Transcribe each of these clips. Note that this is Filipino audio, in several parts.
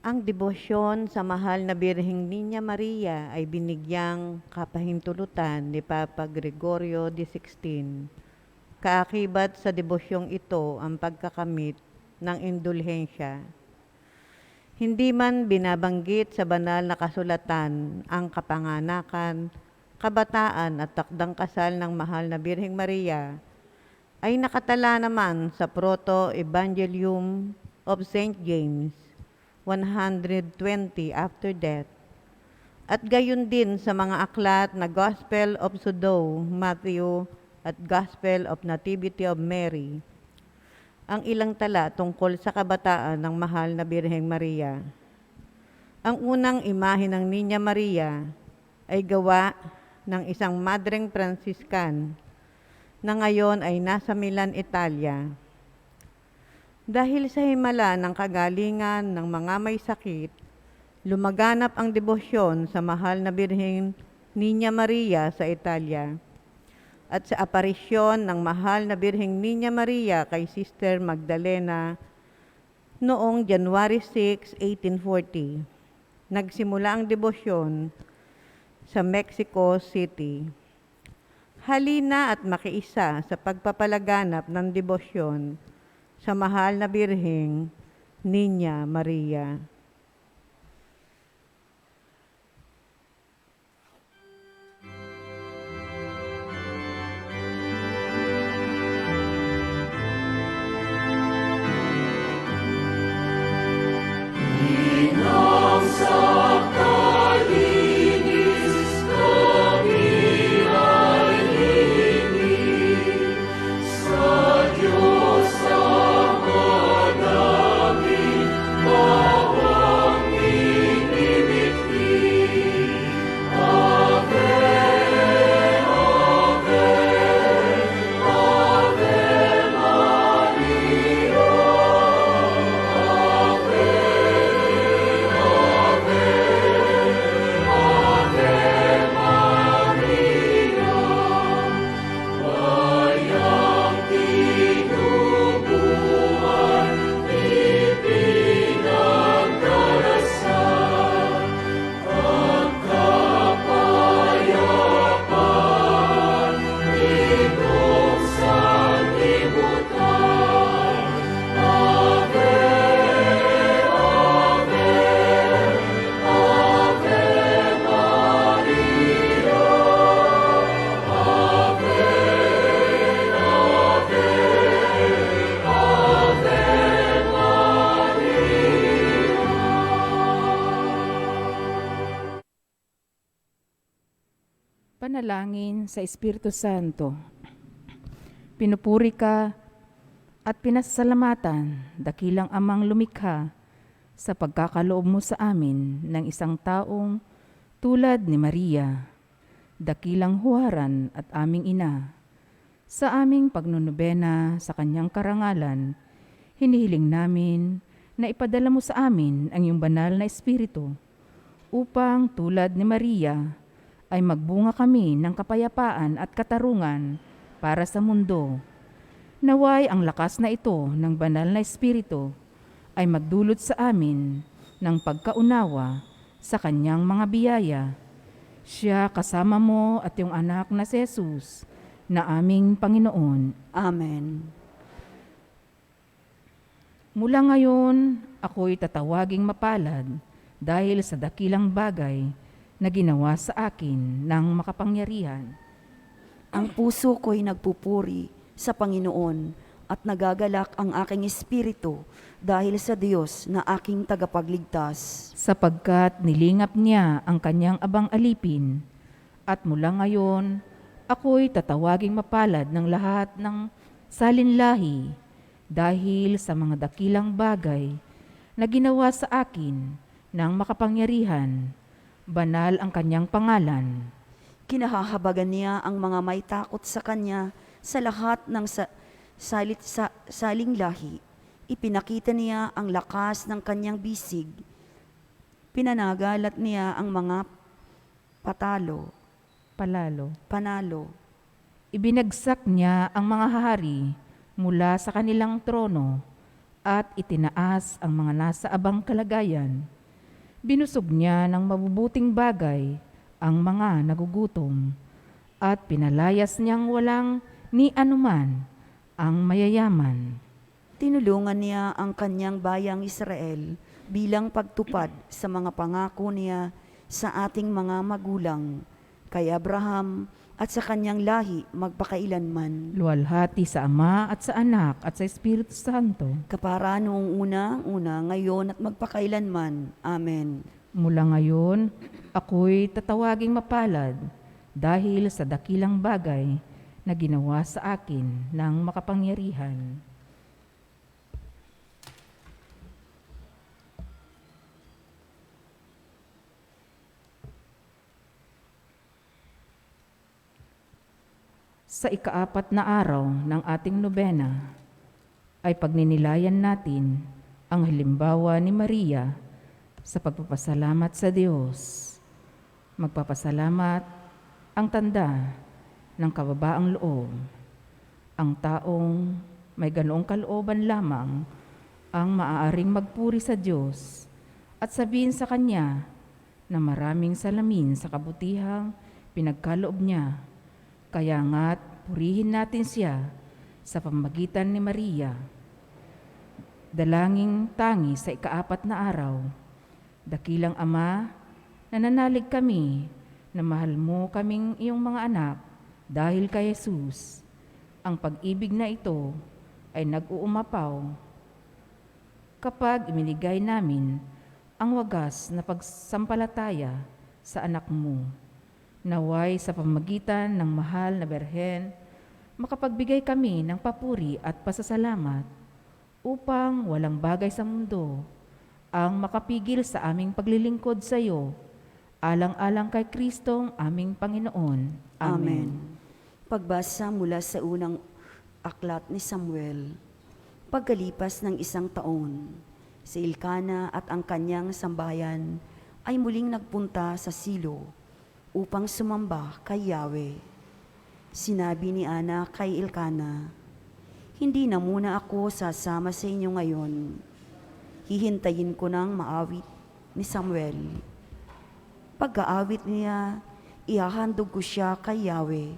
Ang debosyon sa mahal na Birheng Niña Maria ay binigyang kapahintulutan ni Papa Gregorio XVI. Kaakibat sa debosyong ito ang pagkakamit ng indulhensya. Hindi man binabanggit sa banal na kasulatan ang kapanganakan, kabataan at takdang kasal ng mahal na Birheng Maria, ay nakatala naman sa Proto-Evangelium of St. James 120 after death, at gayon din sa mga aklat na Gospel of Sudo, Matthew, at Gospel of Nativity of Mary, ang ilang tala tungkol sa kabataan ng mahal na Birheng Maria. Ang unang imahe ng Niña Maria ay gawa ng isang Madreng Franciscan na ngayon ay nasa Milan, Italia. Dahil sa himala ng kagalingan ng mga may sakit, lumaganap ang debosyon sa mahal na Birheng Niña Maria sa Italia. At sa aparisyon ng mahal na Birheng Niña Maria kay Sister Magdalena noong January 6, 1840, nagsimula ang debosyon sa Mexico City. Halina at makiisa sa pagpapalaganap ng debosyon sa mahal na Birheng Niña Maria. Panalangin sa Espiritu Santo. Pinupuri ka at pinasasalamatan, dakilang Amang lumikha, sa pagkakaloob mo sa amin ng isang taong tulad ni Maria, dakilang huwaran at aming ina. Sa aming pagnunubena sa kanyang karangalan, hinihiling namin na ipadala mo sa amin ang iyong banal na Espiritu, upang tulad ni Maria, ay magbunga kami ng kapayapaan at katarungan para sa mundo. Naway ang lakas na ito ng banal na Espiritu ay magdulot sa amin ng pagkaunawa sa kanyang mga biyaya. Siya kasama mo at yung anak na si Jesus na aming Panginoon. Amen. Mula ngayon, ako'y tatawaging mapalad dahil sa dakilang bagay na ginawa sa akin ng makapangyarihan. Ang puso ko'y nagpupuri sa Panginoon at nagagalak ang aking espiritu dahil sa Diyos na aking tagapagligtas. Sapagkat nilingap niya ang kanyang abang alipin, at mula ngayon, ako'y tatawaging mapalad ng lahat ng salinlahi dahil sa mga dakilang bagay na ginawa sa akin ng makapangyarihan. Banal ang kanyang pangalan. Kinahahabagan niya ang mga may takot sa kanya sa lahat ng saling lahi. Ipinakita niya ang lakas ng kanyang bisig. Pinanagalat niya ang mga panalo. Ibinagsak niya ang mga hari mula sa kanilang trono at itinaas ang mga nasa abang kalagayan. Binusog niya ng mabubuting bagay ang mga nagugutom at pinalayas niyang walang ni anuman ang mayayaman. Tinulungan niya ang kanyang bayang Israel bilang pagtupad sa mga pangako niya sa ating mga magulang, kay Abraham at sa kanyang lahi magpakailanman. Luwalhati sa Ama at sa Anak at sa Espiritu Santo, Kapara noong una, ngayon at magpakailanman. Amen. mula ngayon, ako'y tatawaging mapalad dahil sa dakilang bagay na ginawa sa akin ng makapangyarihan. Sa ikaapat na araw ng ating nobena ay pagninilayan natin ang halimbawa ni Maria sa pagpapasalamat sa Diyos. Magpapasalamat ang tanda ng kababaang loob. Ang taong may ganoong kalooban lamang ang maaaring magpuri sa Diyos at sabihin sa Kanya na maraming salamin sa kabutihang pinagkaloob niya. Kaya nga't purihin natin siya sa pamamagitan ni Maria. Dalangin tangi sa ikaapat na araw. Dakilang Ama, nananalig kami na mahal mo kaming iyong mga anak dahil kay Jesus. Ang pag-ibig na ito ay nag-uumapaw kapag iminigay namin ang wagas na pagsampalataya sa anak mo. Naway sa pamamagitan ng mahal na Berhen, makapagbigay kami ng papuri at pasasalamat upang walang bagay sa mundo ang makapigil sa aming paglilingkod sa iyo, alang-alang kay Kristong aming Panginoon. Amen. Pagbasa mula sa unang aklat ni Samuel. Pagkalipas ng 1 taon, si Elkana at ang kanyang sambahayan ay muling nagpunta sa Silo upang sumamba kay Yahweh. Sinabi ni Ana kay Elkana, "Hindi na muna ako sasama sa inyo ngayon. Hihintayin ko ng maawit ni Samuel. Pagkaawit niya, ihahandog ko siya kay Yahweh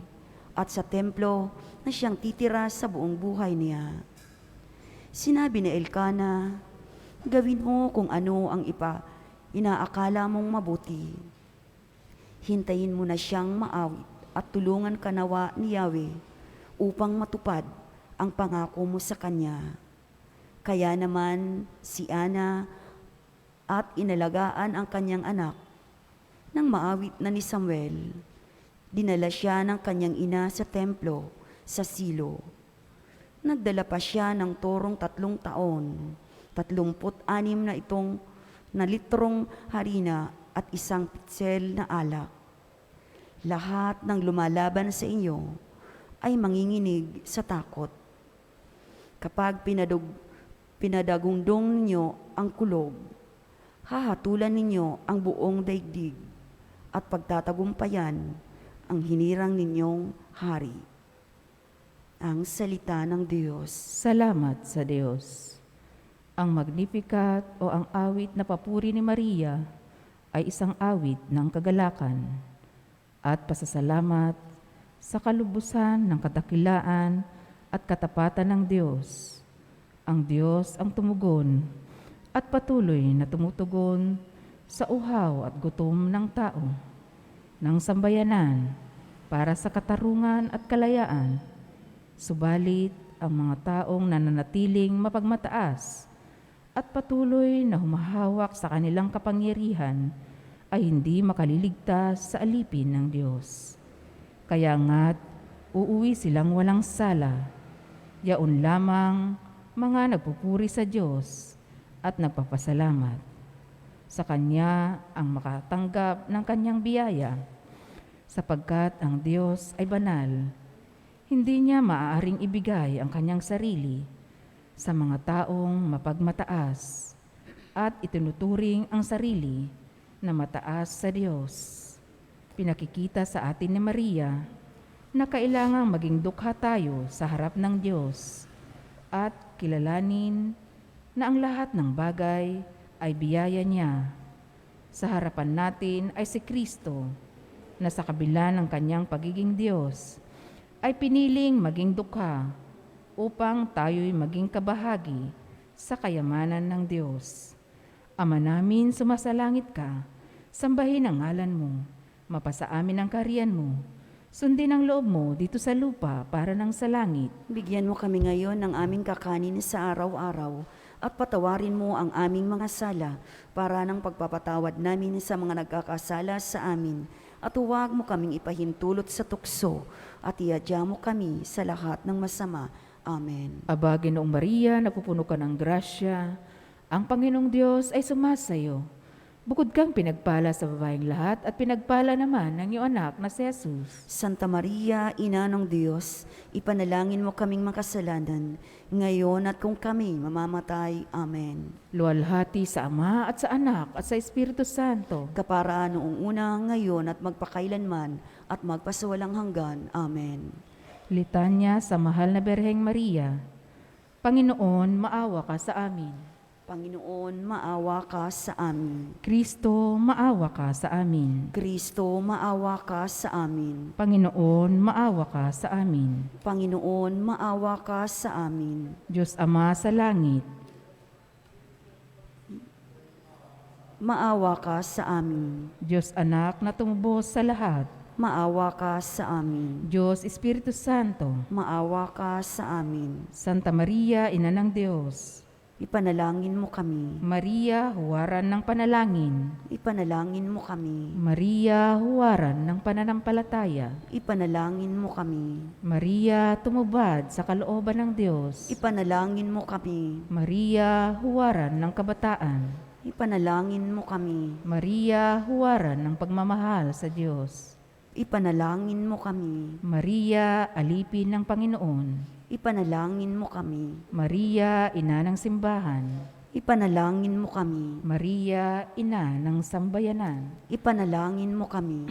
at sa templo na siyang titira sa buong buhay niya." Sinabi ni Elkana, "Gawin mo kung ano ang inaakala mong mabuti. Hintayin mo na siyang maawit at tulungan ka nawa ni Yahweh upang matupad ang pangako mo sa kanya." Kaya naman si Ana at inalagaan ang kanyang anak. Nang maawit na ni Samuel, dinala siya ng kanyang ina sa templo sa Silo. Nagdala pa siya ng torong 3 taon, 36 na litrong harina at 1 pitsel na alak. Lahat ng lumalaban sa inyo ay manginginig sa takot. Kapag pinadagundong ninyo ang kulog, hahatulan ninyo ang buong daigdig at pagtatagumpayan ang hinirang ninyong hari. Ang salita ng Diyos. Salamat sa Diyos. Ang Magnificat o ang awit na papuri ni Maria ay isang awit ng kagalakan at pasasalamat sa kalubusan ng kadakilaan at katapatan ng Diyos. Ang Diyos ang tumugon at patuloy na tumutugon sa uhaw at gutom ng tao, ng sambayanan para sa katarungan at kalayaan. Subalit ang mga taong nananatiling mapagmataas at patuloy na humahawak sa kanilang kapangyarihan ay hindi makaliligtas sa alipin ng Diyos. Kaya nga't uuwi silang walang sala, yaon lamang mga nagpupuri sa Diyos at nagpapasalamat. Sa Kanya ang makatanggap ng Kanyang biyaya, sapagkat ang Diyos ay banal. Hindi Niya maaaring ibigay ang Kanyang sarili sa mga taong mapagmataas at itinuturing ang sarili na mataas sa Diyos. Pinakikita sa atin ni Maria na kailangang maging dukha tayo sa harap ng Diyos at kilalanin na ang lahat ng bagay ay biyaya niya. Sa harapan natin ay si Kristo, na sa kabila ng kanyang pagiging Diyos, ay piniling maging dukha upang tayo'y maging kabahagi sa kayamanan ng Diyos. Ama namin, sumasalangit ka, sambahin ang ngalan mo, mapasa amin ang kaharian mo, sundin ang loob mo dito sa lupa para nang sa langit. Bigyan mo kami ngayon ng aming kakanin sa araw-araw at patawarin mo ang aming mga sala para ng pagpapatawad namin sa mga nagkakasala sa amin. At huwag mo kaming ipahintulot sa tukso at iadya mo kami sa lahat ng masama. Amen. Aba, Ginoong Maria, napupuno ka ng grasya, ang Panginoong Diyos ay sumasayo. Bukod kang pinagpala sa babaeng lahat at pinagpala naman ng iyong anak na si Jesus. Santa Maria, Ina ng Diyos, ipanalangin mo kaming makasalanan, ngayon at kung kami mamamatay. Amen. Luwalhati sa Ama at sa Anak at sa Espiritu Santo. Kaparaan noong una, ngayon at magpakailanman at magpasawalang hanggan. Amen. Litanya sa Mahal na Berheng Maria. Panginoon, maawa ka sa amin. Panginoon, maawa ka sa amin. Kristo, maawa ka sa amin. Kristo, maawa ka sa amin. Panginoon, maawa ka sa amin. Panginoon, maawa ka sa amin. Diyos Ama sa langit, Maawa ka sa amin. Diyos Anak na tumubos sa lahat, Maawa ka sa amin. Diyos Espiritu Santo, Maawa ka sa amin. Santa Maria, Ina ng Diyos, Ipanalangin mo kami. Maria, huwaran ng panalangin. Ipanalangin mo kami. Maria, huwaran ng pananampalataya. Ipanalangin mo kami. Maria, tumubad sa kalooban ng Diyos. Ipanalangin mo kami. Maria, huwaran ng kabataan. Ipanalangin mo kami. Maria, huwaran ng pagmamahal sa Diyos. Ipanalangin mo kami. Maria, alipin ng Panginoon. Ipanalangin mo kami. Maria, ina ng simbahan. Ipanalangin mo kami. Maria, ina ng sambayanan. Ipanalangin mo kami.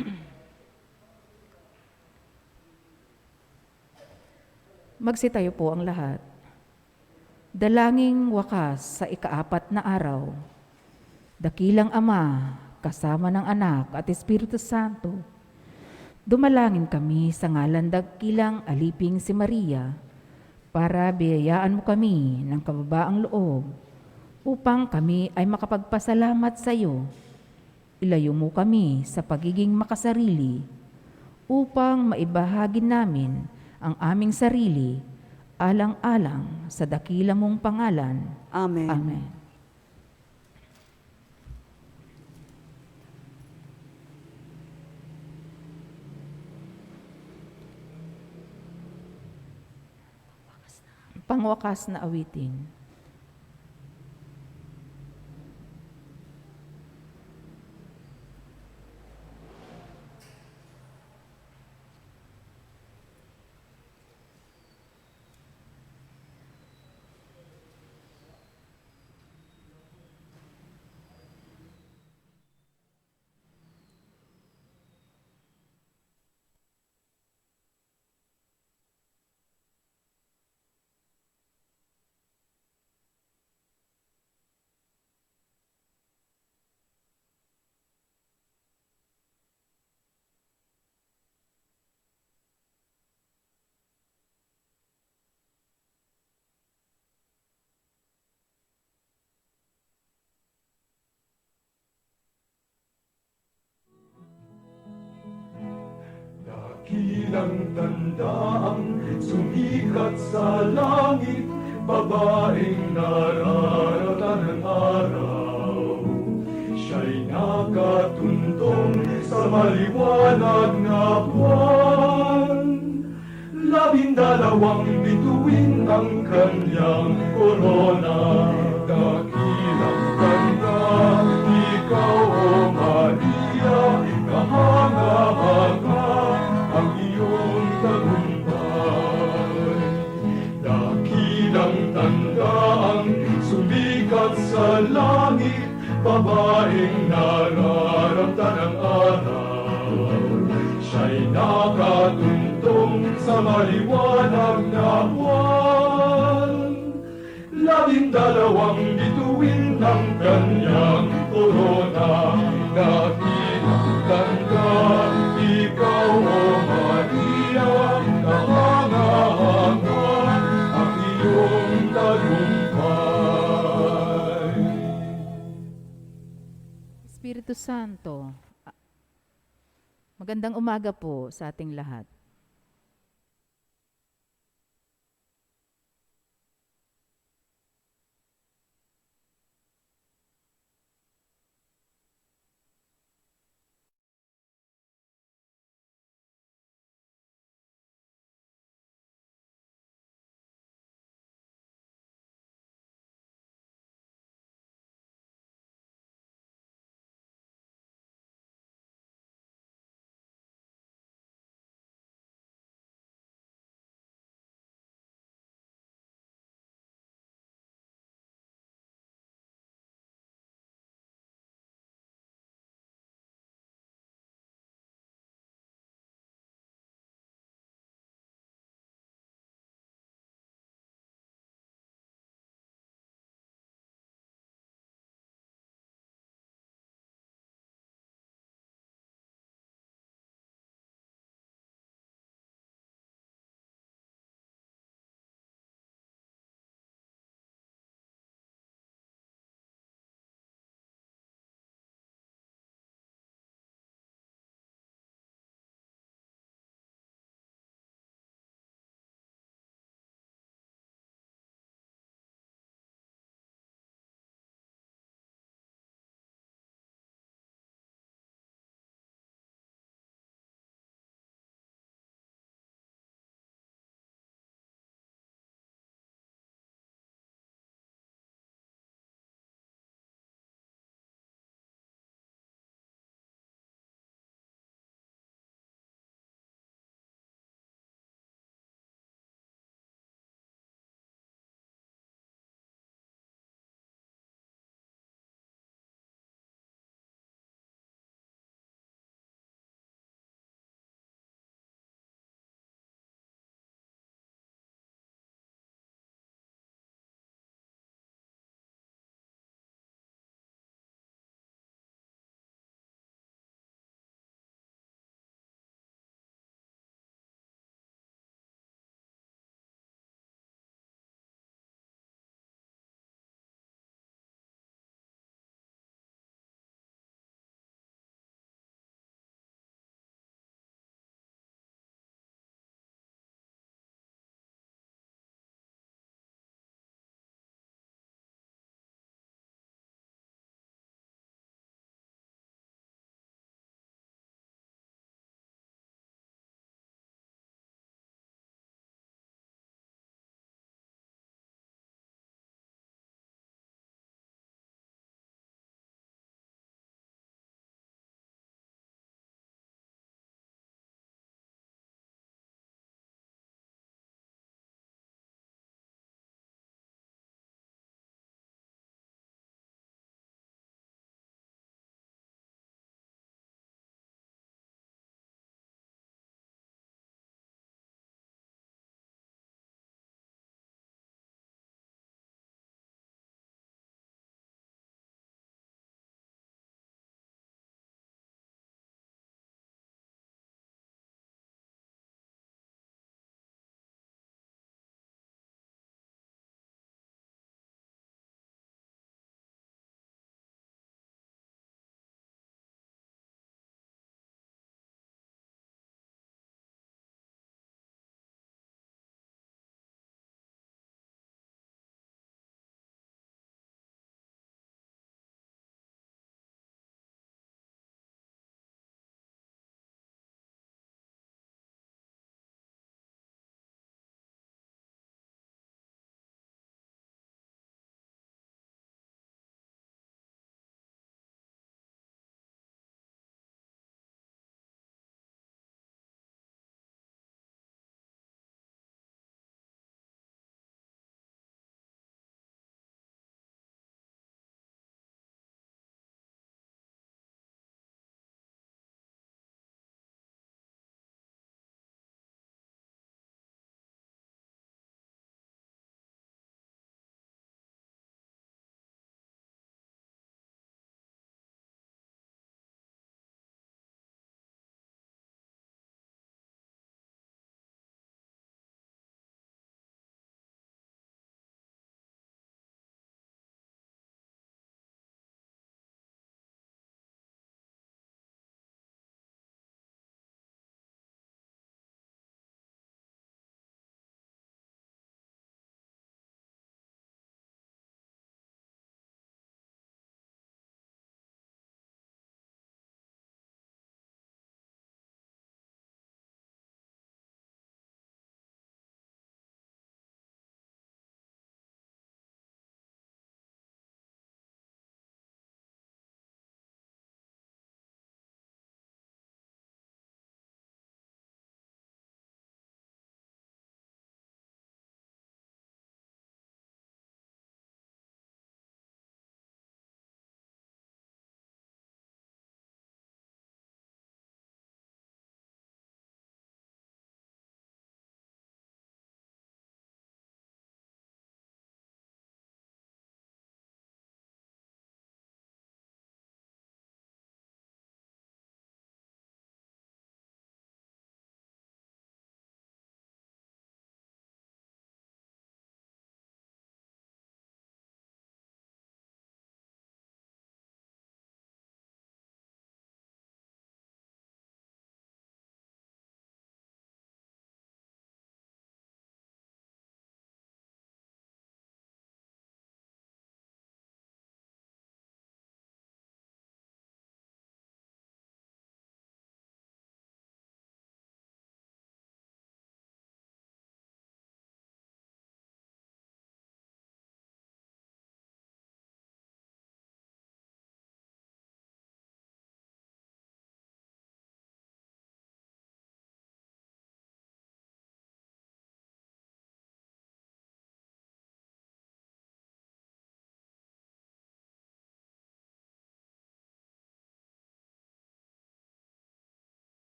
Magsitayo po ang lahat. Dalangin wakas sa ikaapat na araw. Dakilang Ama, kasama ng Anak at Espiritu Santo, dumalangin kami sa ngalan dakilang aliping si Maria, para biyayaan mo kami ng kababaang loob, upang kami ay makapagpasalamat sa iyo. Ilayo mo kami sa pagiging makasarili, upang maibahagi namin ang aming sarili, alang-alang sa dakilang mong pangalan. Amen. Amen. Pangwakas na awitin. Dakilang tandaang sumikat sa langit, babaeng nararatan ng araw. Siya'y nakatuntong sa maliwanag na buwan. 12 bituin ang kanyang korona. Dakilang tanda, ikaw o Maria, kahanga-hanga ang iyong tagumpay. Dakilang tanda ang sumikat sa langit, babaeng nararamtan ng araw. Siya'y nakatuntong sa maliwanag na buwan. 12 bituin ng kanyang korona. dakilang tanda, ikaw, O Maria, kahanga-hanga, ang iyong tagumpay. Espiritu Santo, magandang umaga po sa ating lahat.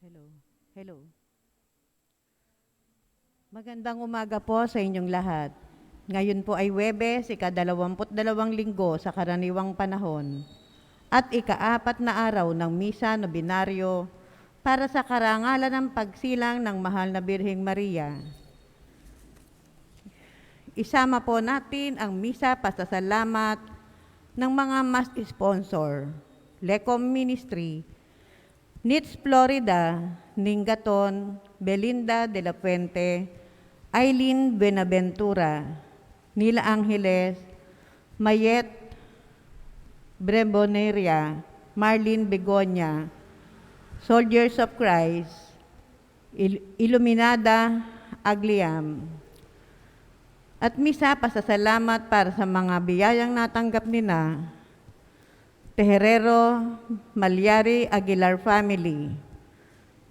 Hello. Hello. Magandang umaga po sa inyong lahat. Ngayon po ay Huwebes, ika-22 linggo sa karaniwang panahon at ika-4 na araw ng Misa Nobinaryo para sa karangalan ng pagsilang ng Mahal na Birheng Maria. Isama po natin ang Misa Pasasalamat ng mga mast sponsor, Lecom Ministry, NITS Florida, Ningaton, Belinda de la Fuente, Aileen Benaventura, Nila Angeles, Mayet Bremboneria, Marlene Begonia, Soldiers of Christ, Iluminada Agliam. At misa pasasalamat para sa mga biyayang natanggap nina, Tejerero Malyari Aguilar family,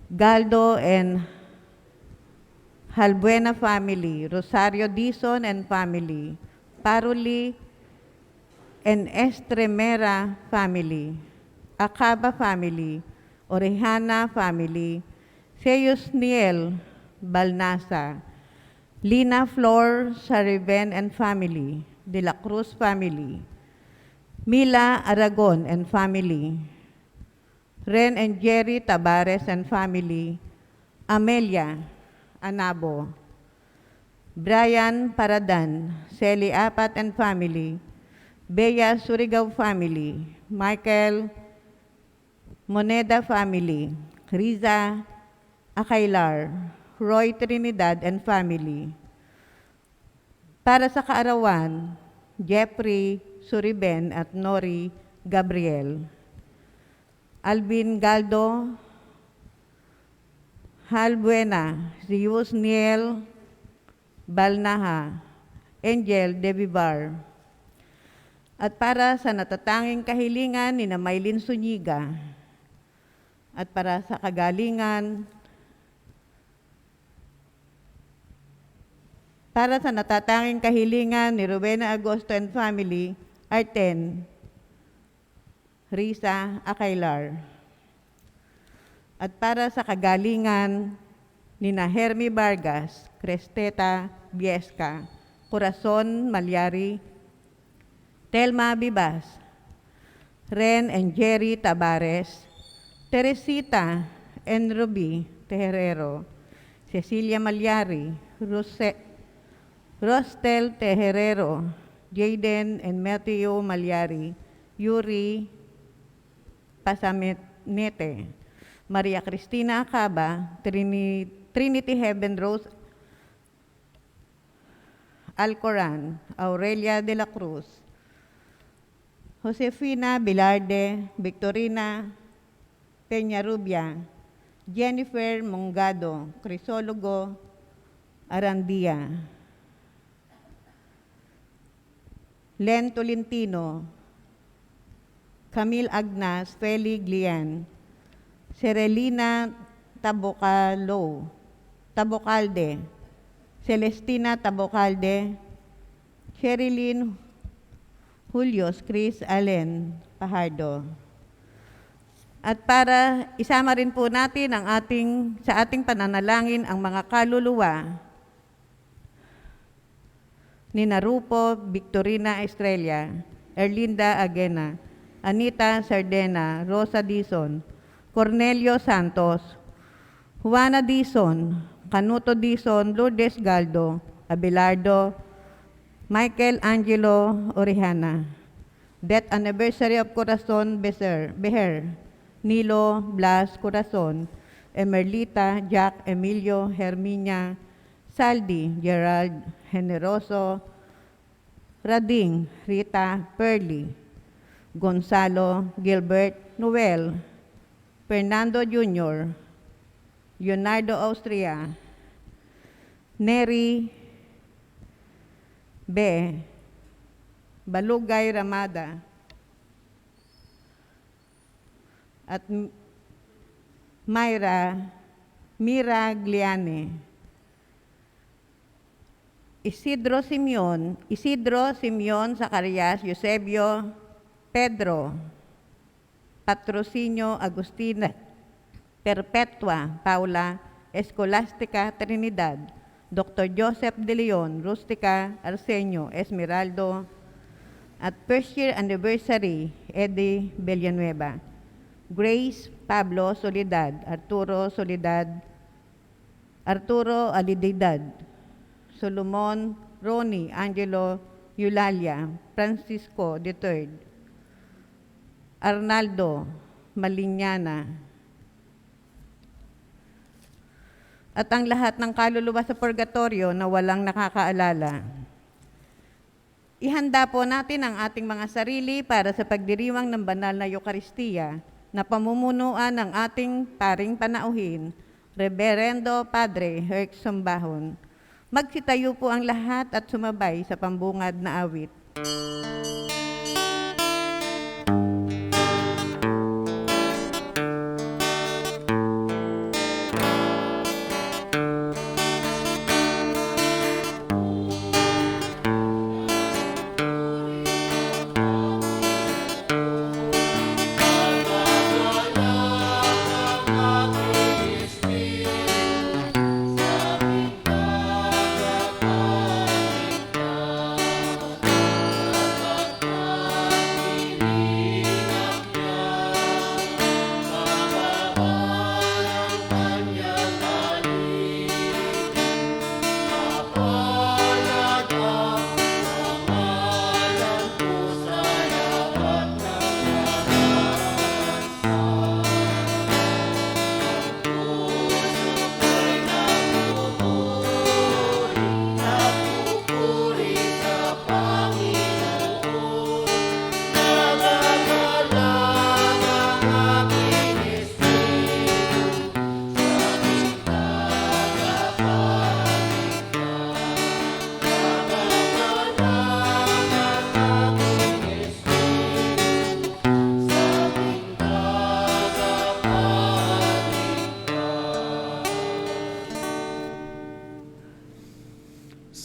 Galdo and Halbuena family, Rosario Dizon and family, Paruli and Estremera family, Acaba family, Orejana family, Seyus Niel Balnasa, Lina Flor Sariven and family, De la Cruz family, Mila Aragon and family, Ren and Jerry Tabares and family, Amelia Anabo, Brian Paradan, Sally Apat and family, Bea Surigao family, Michael Moneda family, Riza Akailar, Roy Trinidad and family. Para sa kaarawan, Jeffrey Suriben at Nori Gabriel, Alvin Galdo, Halbuena, Zius Niel Balnaha, Angel De Vivar. At para sa natatanging kahilingan ni Maylin Zuniga, at para sa kagalingan, para sa natatanging kahilingan ni Rowena Agosto and family, Arten Risa Akailar. At para sa kagalingan ni Hermie Vargas, Cresteta Biesca, Corazon Malyari, Telma Bibas, Ren and Jerry Tabares, Teresita and Ruby Tejerero, Cecilia Malyari, Rostel Tejerero, Jaden and Matthew Malyari, Yuri Pasaminete, Maria Cristina Acaba, Trinity Heaven Rose Alcoran, Aurelia de la Cruz, Josefina Bilarde, Victorina Peñarubia, Jennifer Mongado, Crisólogo Arandia, Len Tolentino, Camille Agnas, Feli Glian, Serelina Tabocalde, Celestina Tabocalde, Sherilyn Julius Chris Allen Pajardo. At para isama rin po natin sa ating pananalangin ang mga kaluluwa ni Narupo Victorina Estrella, Erlinda Agena, Anita Sardena, Rosa Dizon, Cornelio Santos, Juana Dizon, Canuto Dizon, Lourdes Galdo, Abelardo, Michael Angelo Orejana. Death anniversary of Corazon Beher, Nilo Blas Corazon, Emerlita Jack Emilio Herminia, Saldi Gerald Generoso, Rading Rita Perly, Gonzalo Gilbert Noel, Fernando Jr., Leonardo Austria, Neri B., Balugay Ramada, at Mira Gliane, Isidro Simeon Zacarias, Eusebio Pedro, Patrocinio Agustina Perpetua Paula Escolastica Trinidad, Dr. Joseph De Leon Rustica Arsenio Esmeraldo, at first year anniversary Eddie Villanueva, Grace Pablo Soledad, Arturo Alididad, Solomon Ronnie Angelo Eulalia, Francisco III, Arnaldo Malignana, at ang lahat ng kaluluwa sa purgatorio na walang nakakaalala. Ihanda po natin ang ating mga sarili para sa pagdiriwang ng banal na Eukaristiya na pamumunuan ng ating paring panauhin, Reverendo Padre Herc Sumbahon. Magsitayo po ang lahat at sumabay sa pambungad na awit.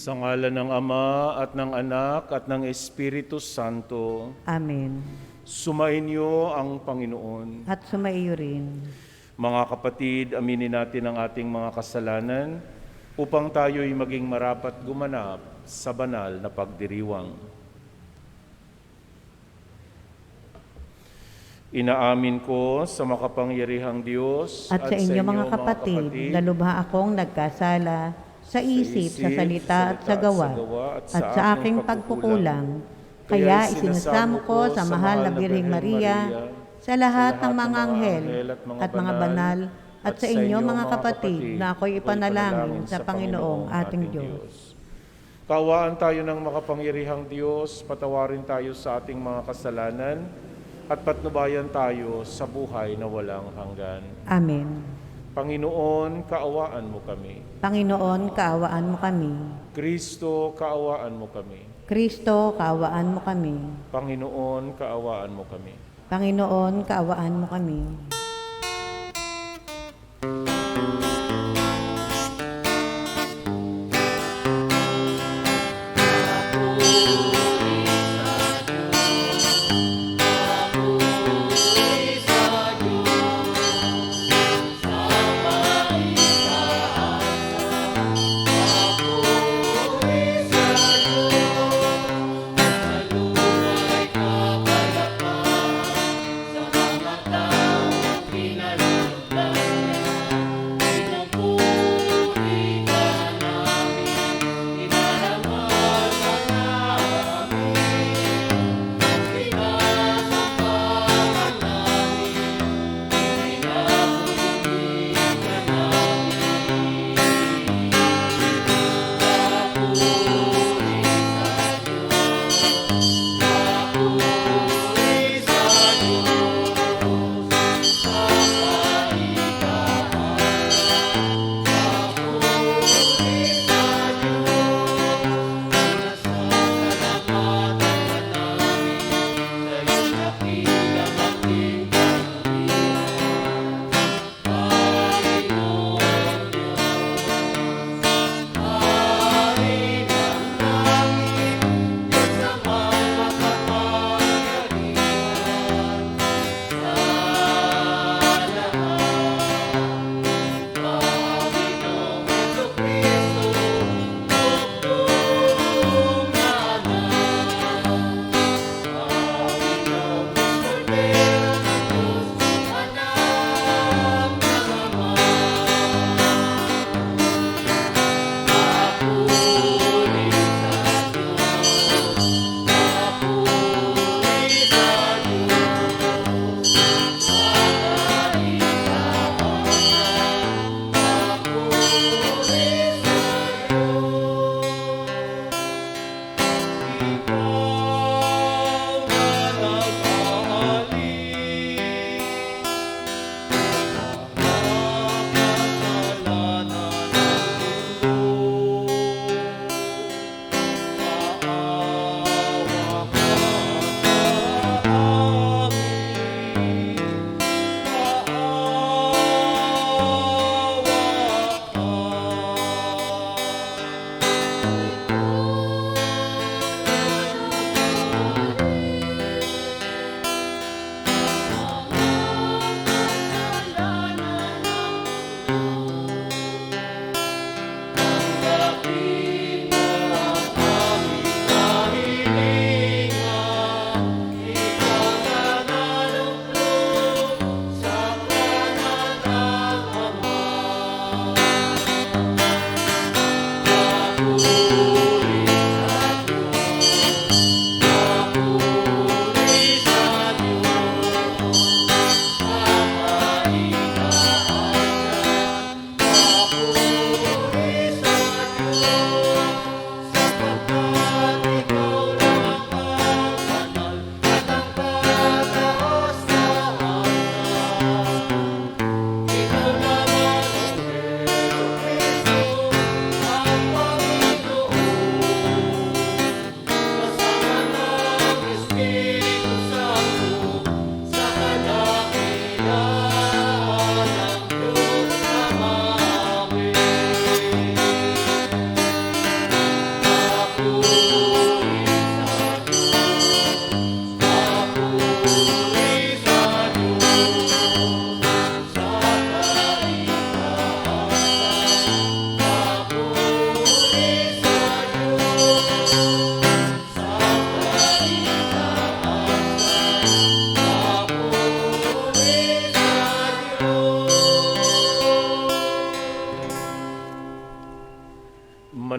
Sa ngalan ng Ama at ng Anak at ng Espiritu Santo, Amen. sumainyo ang Panginoon. At sumaiyo rin. Mga kapatid, aminin natin ang ating mga kasalanan upang tayo'y maging marapat gumanap sa banal na pagdiriwang. Inaamin ko sa makapangyarihang Diyos At sa inyo mga kapatid, na lubha akong nagkasala sa isip, sa salita at sa gawa, at sa aking pagkukulang. Kaya isinasamo ko sa mahal na Birheng Maria, sa lahat ng mga anghel at mga banal, at sa inyo mga kapatid, na ako'y ipanalangin sa Panginoong ating Diyos. Kaawaan tayo ng makapangyarihang Diyos, patawarin tayo sa ating mga kasalanan, at patnubayan tayo sa buhay na walang hanggan. Amen. Panginoon, kaawaan mo kami. Panginoon, kaawaan mo kami. Kristo, kaawaan mo kami. Kristo, kaawaan mo kami. Panginoon, kaawaan mo kami. Panginoon, kaawaan mo kami.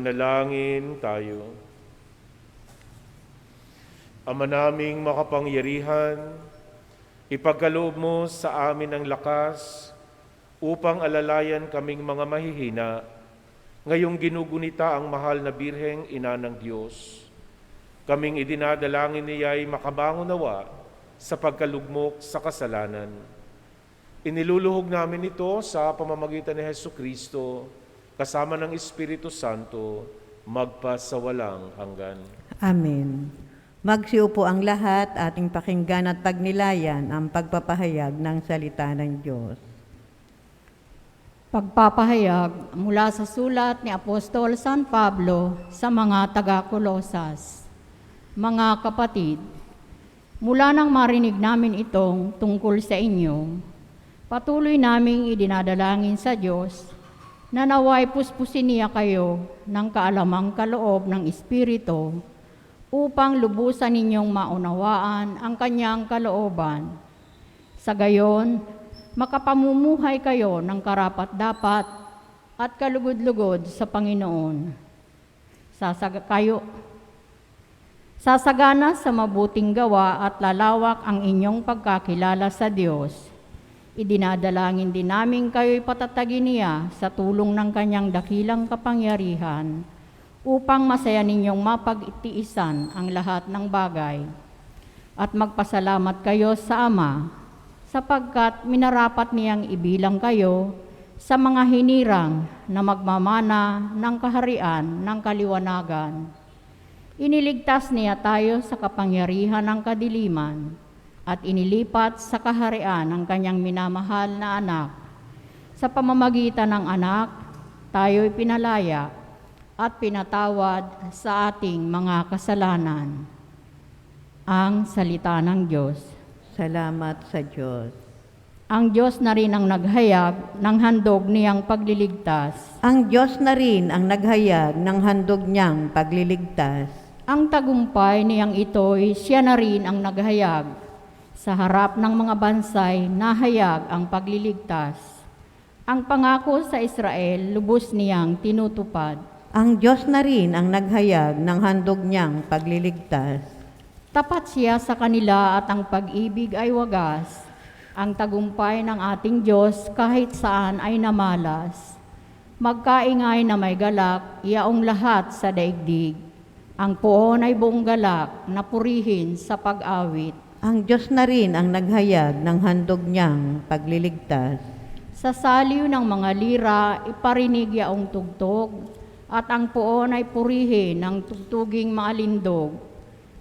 Manalangin tayo. Ama naming makapangyarihan, ipagkaloob mo sa amin ang lakas upang alalayan kaming mga mahihina, ngayong ginugunita ang mahal na Birheng Ina ng Diyos. Kaming idinadalangin niya'y makabangon nawa sa pagkalugmok sa kasalanan. Iniluluhog namin ito sa pamamagitan ni Hesukristo, kasama ng Espiritu Santo, magpasawalang hanggan. Amen. Magsiupo ang lahat, ating pakinggan at pagnilayan ang pagpapahayag ng salita ng Diyos. Pagpapahayag mula sa sulat ni Apostol San Pablo sa mga taga-Kolosas. Mga kapatid, mula nang marinig namin itong tungkol sa inyo, patuloy naming idinadalangin sa Diyos na naway puspusin niya kayo ng kaalamang kaloob ng Espiritu upang lubusan ninyong maunawaan ang kanyang kalooban. Sa gayon, makapamumuhay kayo ng karapat-dapat at kalugod-lugod sa Panginoon. Sasagana sa mabuting gawa at lalawak ang inyong pagkakilala sa Diyos. Idinadalangin din namin kayo'y patatagin niya sa tulong ng kanyang dakilang kapangyarihan upang masaya ninyong mapag-itiisan ang lahat ng bagay. At magpasalamat kayo sa Ama sapagkat minarapat niyang ibilang kayo sa mga hinirang na magmamana ng kaharian ng kaliwanagan. Iniligtas niya tayo sa kapangyarihan ng kadiliman at inilipat sa kaharian ng kanyang minamahal na anak. Sa pamamagitan ng anak, tayo'y pinalaya at pinatawad sa ating mga kasalanan. Ang salita ng Diyos. Salamat sa Diyos. Ang Diyos na rin ang naghayag ng handog niyang pagliligtas. Ang Diyos na rin ang naghayag ng handog niyang pagliligtas. Ang tagumpay niyang ito'y siya na rin ang naghayag. Sa harap ng mga bansay, nahayag ang pagliligtas. Ang pangako sa Israel, lubos niyang tinutupad. Ang Diyos na rin ang naghayag ng handog niyang pagliligtas. Tapat siya sa kanila at ang pag-ibig ay wagas. Ang tagumpay ng ating Diyos kahit saan ay namalas. Magkaingay na may galak, iyaong lahat sa daigdig. Ang puon ay buong galak na purihin sa pag-awit. Ang Diyos na rin ang naghayag ng handog niyang pagliligtas. Sa saliw ng mga lira, iparinig yaong tugtog, at ang puon ay purihin ng tugtuging maalindog.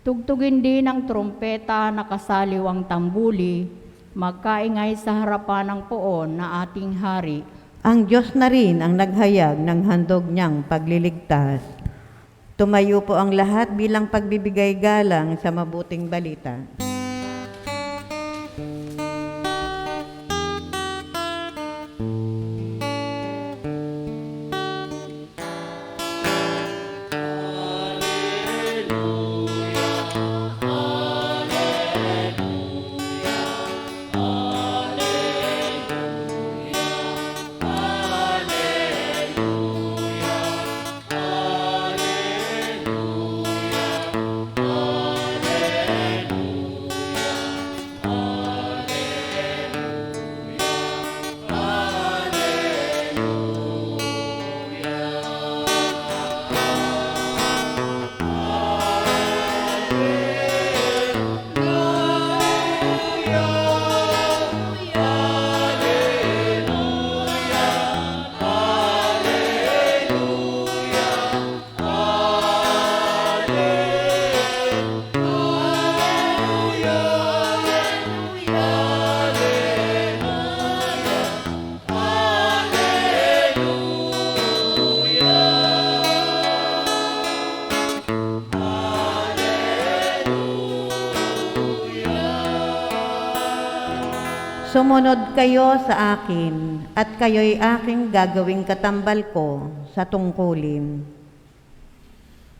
Tugtugin din ng trompeta na kasaliw ang tambuli, magkaingay sa harapan ng puon na ating hari. Ang Diyos na rin ang naghayag ng handog niyang pagliligtas. Tumayo po ang lahat bilang pagbibigay galang sa mabuting balita. Sumunod kayo sa akin, at kayo'y aking gagawing katambal ko sa tungkulin.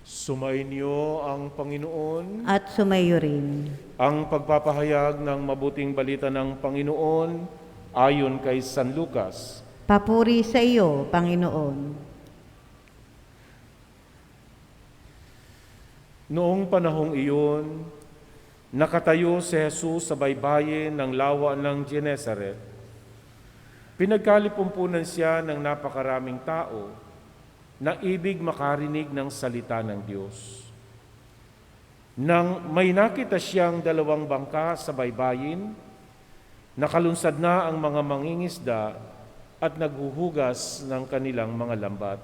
Sumainyo ang Panginoon. At sumayo rin. Ang pagpapahayag ng mabuting balita ng Panginoon ayon kay San Lucas. Papuri sa iyo, Panginoon. Noong panahong iyon, nakatayo si Jesus sa baybayin ng lawa ng Genesaret. Pinagkalipumpunan siya ng napakaraming tao na ibig makarinig ng salita ng Diyos. Nang may nakita siyang 2 bangka sa baybayin, nakalunsad na ang mga mangingisda at naghuhugas ng kanilang mga lambat.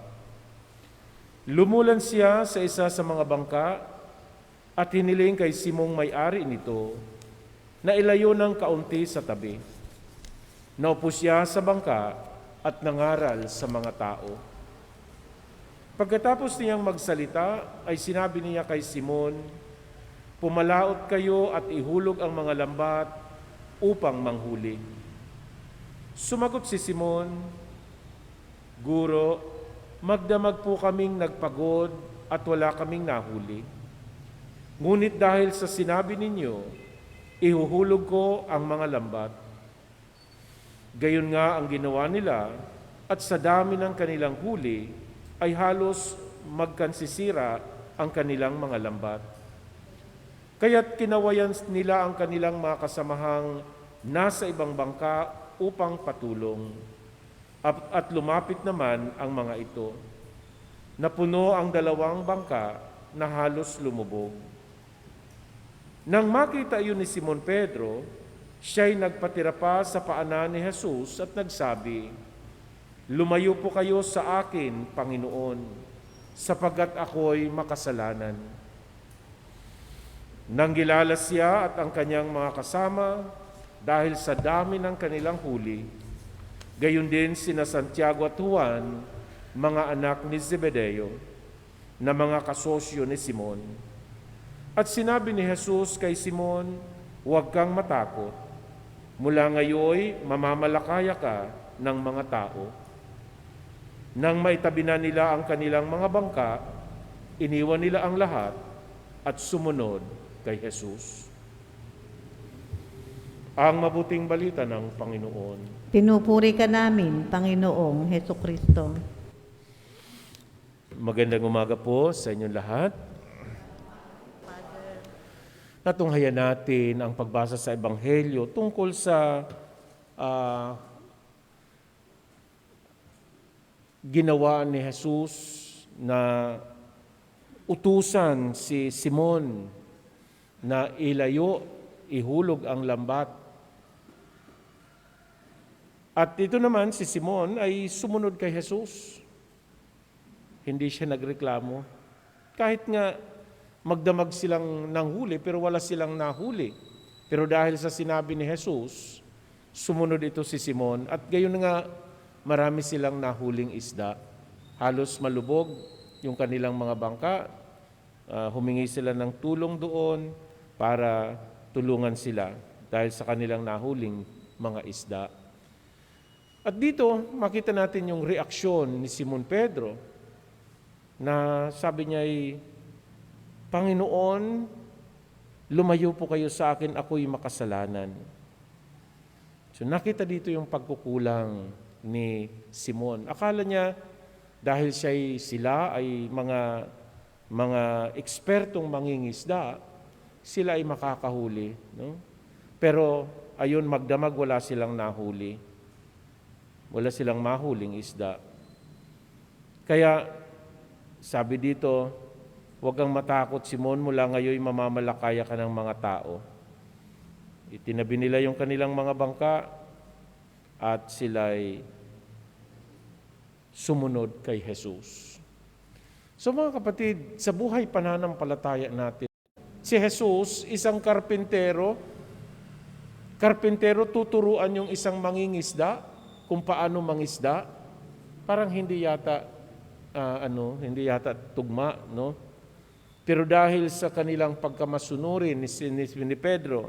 Lumulan siya sa isa sa mga bangka at hiniling kay Simong may-ari nito na ilayo ng kaunti sa tabi. Naupo siya sa bangka at nangaral sa mga tao. Pagkatapos niyang magsalita, ay sinabi niya kay Simon, "Pumalaot kayo at ihulog ang mga lambat upang manghuli." Sumagot si Simon, "Guro, magdamag po kaming nagpagod at wala kaming nahuli. Ngunit dahil sa sinabi ninyo, ihuhulog ko ang mga lambat." Gayon nga ang ginawa nila, at sa dami ng kanilang huli ay halos magkansisira ang kanilang mga lambat. Kaya't kinawayan nila ang kanilang mga kasamahang nasa ibang bangka upang patulong. At lumapit naman ang mga ito. Napuno ang 2 bangka na halos lumubog. Nang makita iyon ni Simon Pedro, siya'y nagpatira pa sa paanan ni Jesus at nagsabi, "Lumayo po kayo sa akin, Panginoon, sapagkat ako'y makasalanan." Nanggilala siya at ang kanyang mga kasama dahil sa dami ng kanilang huli. Gayon din sina Santiago at Juan, mga anak ni Zebedeo, na mga kasosyo ni Simon. At sinabi ni Jesus kay Simon, "Huwag kang matakot. Mula ngayon, mamamalakaya ka ng mga tao." Nang maitabi na nila ang kanilang mga bangka, iniwan nila ang lahat at sumunod kay Jesus. Ang mabuting balita ng Panginoon. Pinupuri ka namin, Panginoong Hesukristo. Magandang umaga po sa inyong lahat. Natunghayan natin ang pagbasa sa Ebanghelyo tungkol sa ginawa ni Jesus na utusan si Simon na ilayo, ihulog ang lambat. At ito naman si Simon ay sumunod kay Jesus. Hindi siya nagreklamo. Kahit nga magdamag silang nanghuli pero wala silang nahuli. Pero dahil sa sinabi ni Jesus, sumunod ito si Simon at gayon nga marami silang nahuling isda. Halos malubog yung kanilang mga bangka. Humingi sila ng tulong doon para tulungan sila dahil sa kanilang nahuling mga isda. At dito makita natin yung reaksyon ni Simon Pedro na sabi niya ay, "Panginoon, lumayo po kayo sa akin, ako'y makasalanan." So nakita dito yung pagkukulang ni Simon. Akala niya dahil sila ay mga ekspertong mangingisda, sila ay makakahuli. No? Pero ayon magdamag wala silang nahuli. Wala silang mahuling isda. Kaya sabi dito, "Huwag kang matakot, Simon, mula ngayon mamamalakaya ka ng mga tao." Itinabi nila yung kanilang mga bangka at sila'y sumunod kay Jesus. So mga kapatid, sa buhay pananampalataya natin, si Jesus, isang karpintero, tuturuan yung isang mangingisda kung paano mangisda. Parang hindi yata tugma, no? Pero dahil sa kanilang pagkamasunurin ni Pedro,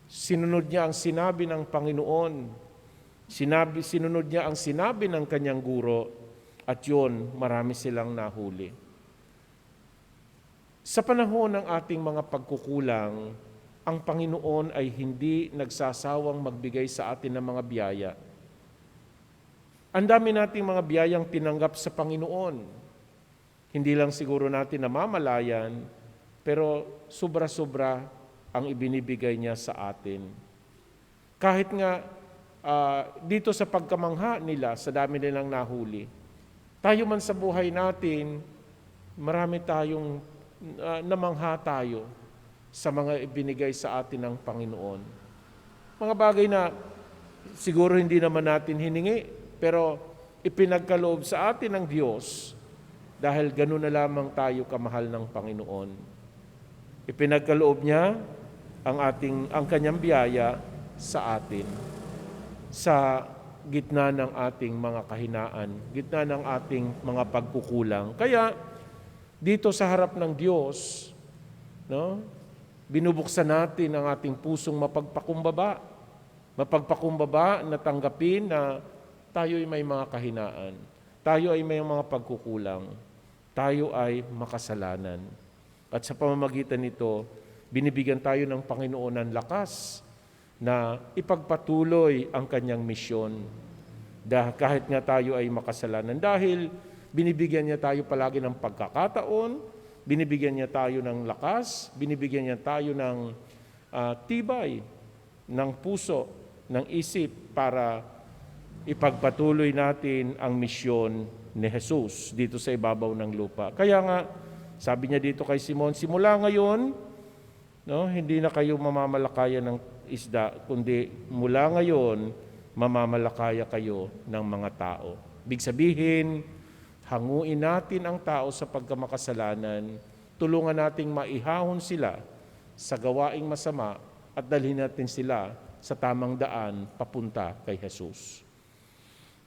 sinunod niya ang sinabi ng Panginoon. Sinunod niya ang sinabi ng kanyang guro at yun, marami silang nahuli. Sa panahon ng ating mga pagkukulang, ang Panginoon ay hindi nagsasawang magbigay sa atin ng mga biyaya. Ang dami nating mga biyayang tinanggap sa Panginoon. Hindi lang siguro natin namamalayan pero sobra-sobra ang ibinibigay niya sa atin. Kahit nga dito sa pagkamangha nila, sa dami nilang nahuli, tayo man sa buhay natin, marami tayong namangha tayo sa mga ibinigay sa atin ng Panginoon. Mga bagay na siguro hindi naman natin hiningi, pero ipinagkaloob sa atin ng Diyos dahil gano'n na lamang tayo kamahal ng Panginoon. Ipinagkaloob niya ang kanyang biyaya sa atin sa gitna ng ating mga kahinaan, gitna ng ating mga pagkukulang. Kaya dito sa harap ng Diyos, no, binubuksan natin ang ating pusong mapagpakumbaba. Mapagpakumbaba na tanggapin na tayo ay may mga kahinaan. Tayo ay may mga pagkukulang. Tayo ay makasalanan. At sa pamamagitan nito, binibigyan tayo ng Panginoon ng lakas na ipagpatuloy ang kanyang misyon. Kahit nga tayo ay makasalanan. Dahil binibigyan niya tayo palagi ng pagkakataon, binibigyan niya tayo ng lakas, binibigyan niya tayo ng tibay, ng puso, ng isip para ipagpatuloy natin ang misyon ni Jesus dito sa ibabaw ng lupa. Kaya nga, sabi niya dito kay Simon, simula ngayon, no, hindi na kayo mamamalakaya ng isda, kundi mula ngayon, mamamalakaya kayo ng mga tao. Ibig sabihin, hanguin natin ang tao sa pagkamakasalanan, tulungan nating maihahon sila sa gawaing masama at dalhin natin sila sa tamang daan papunta kay Jesus.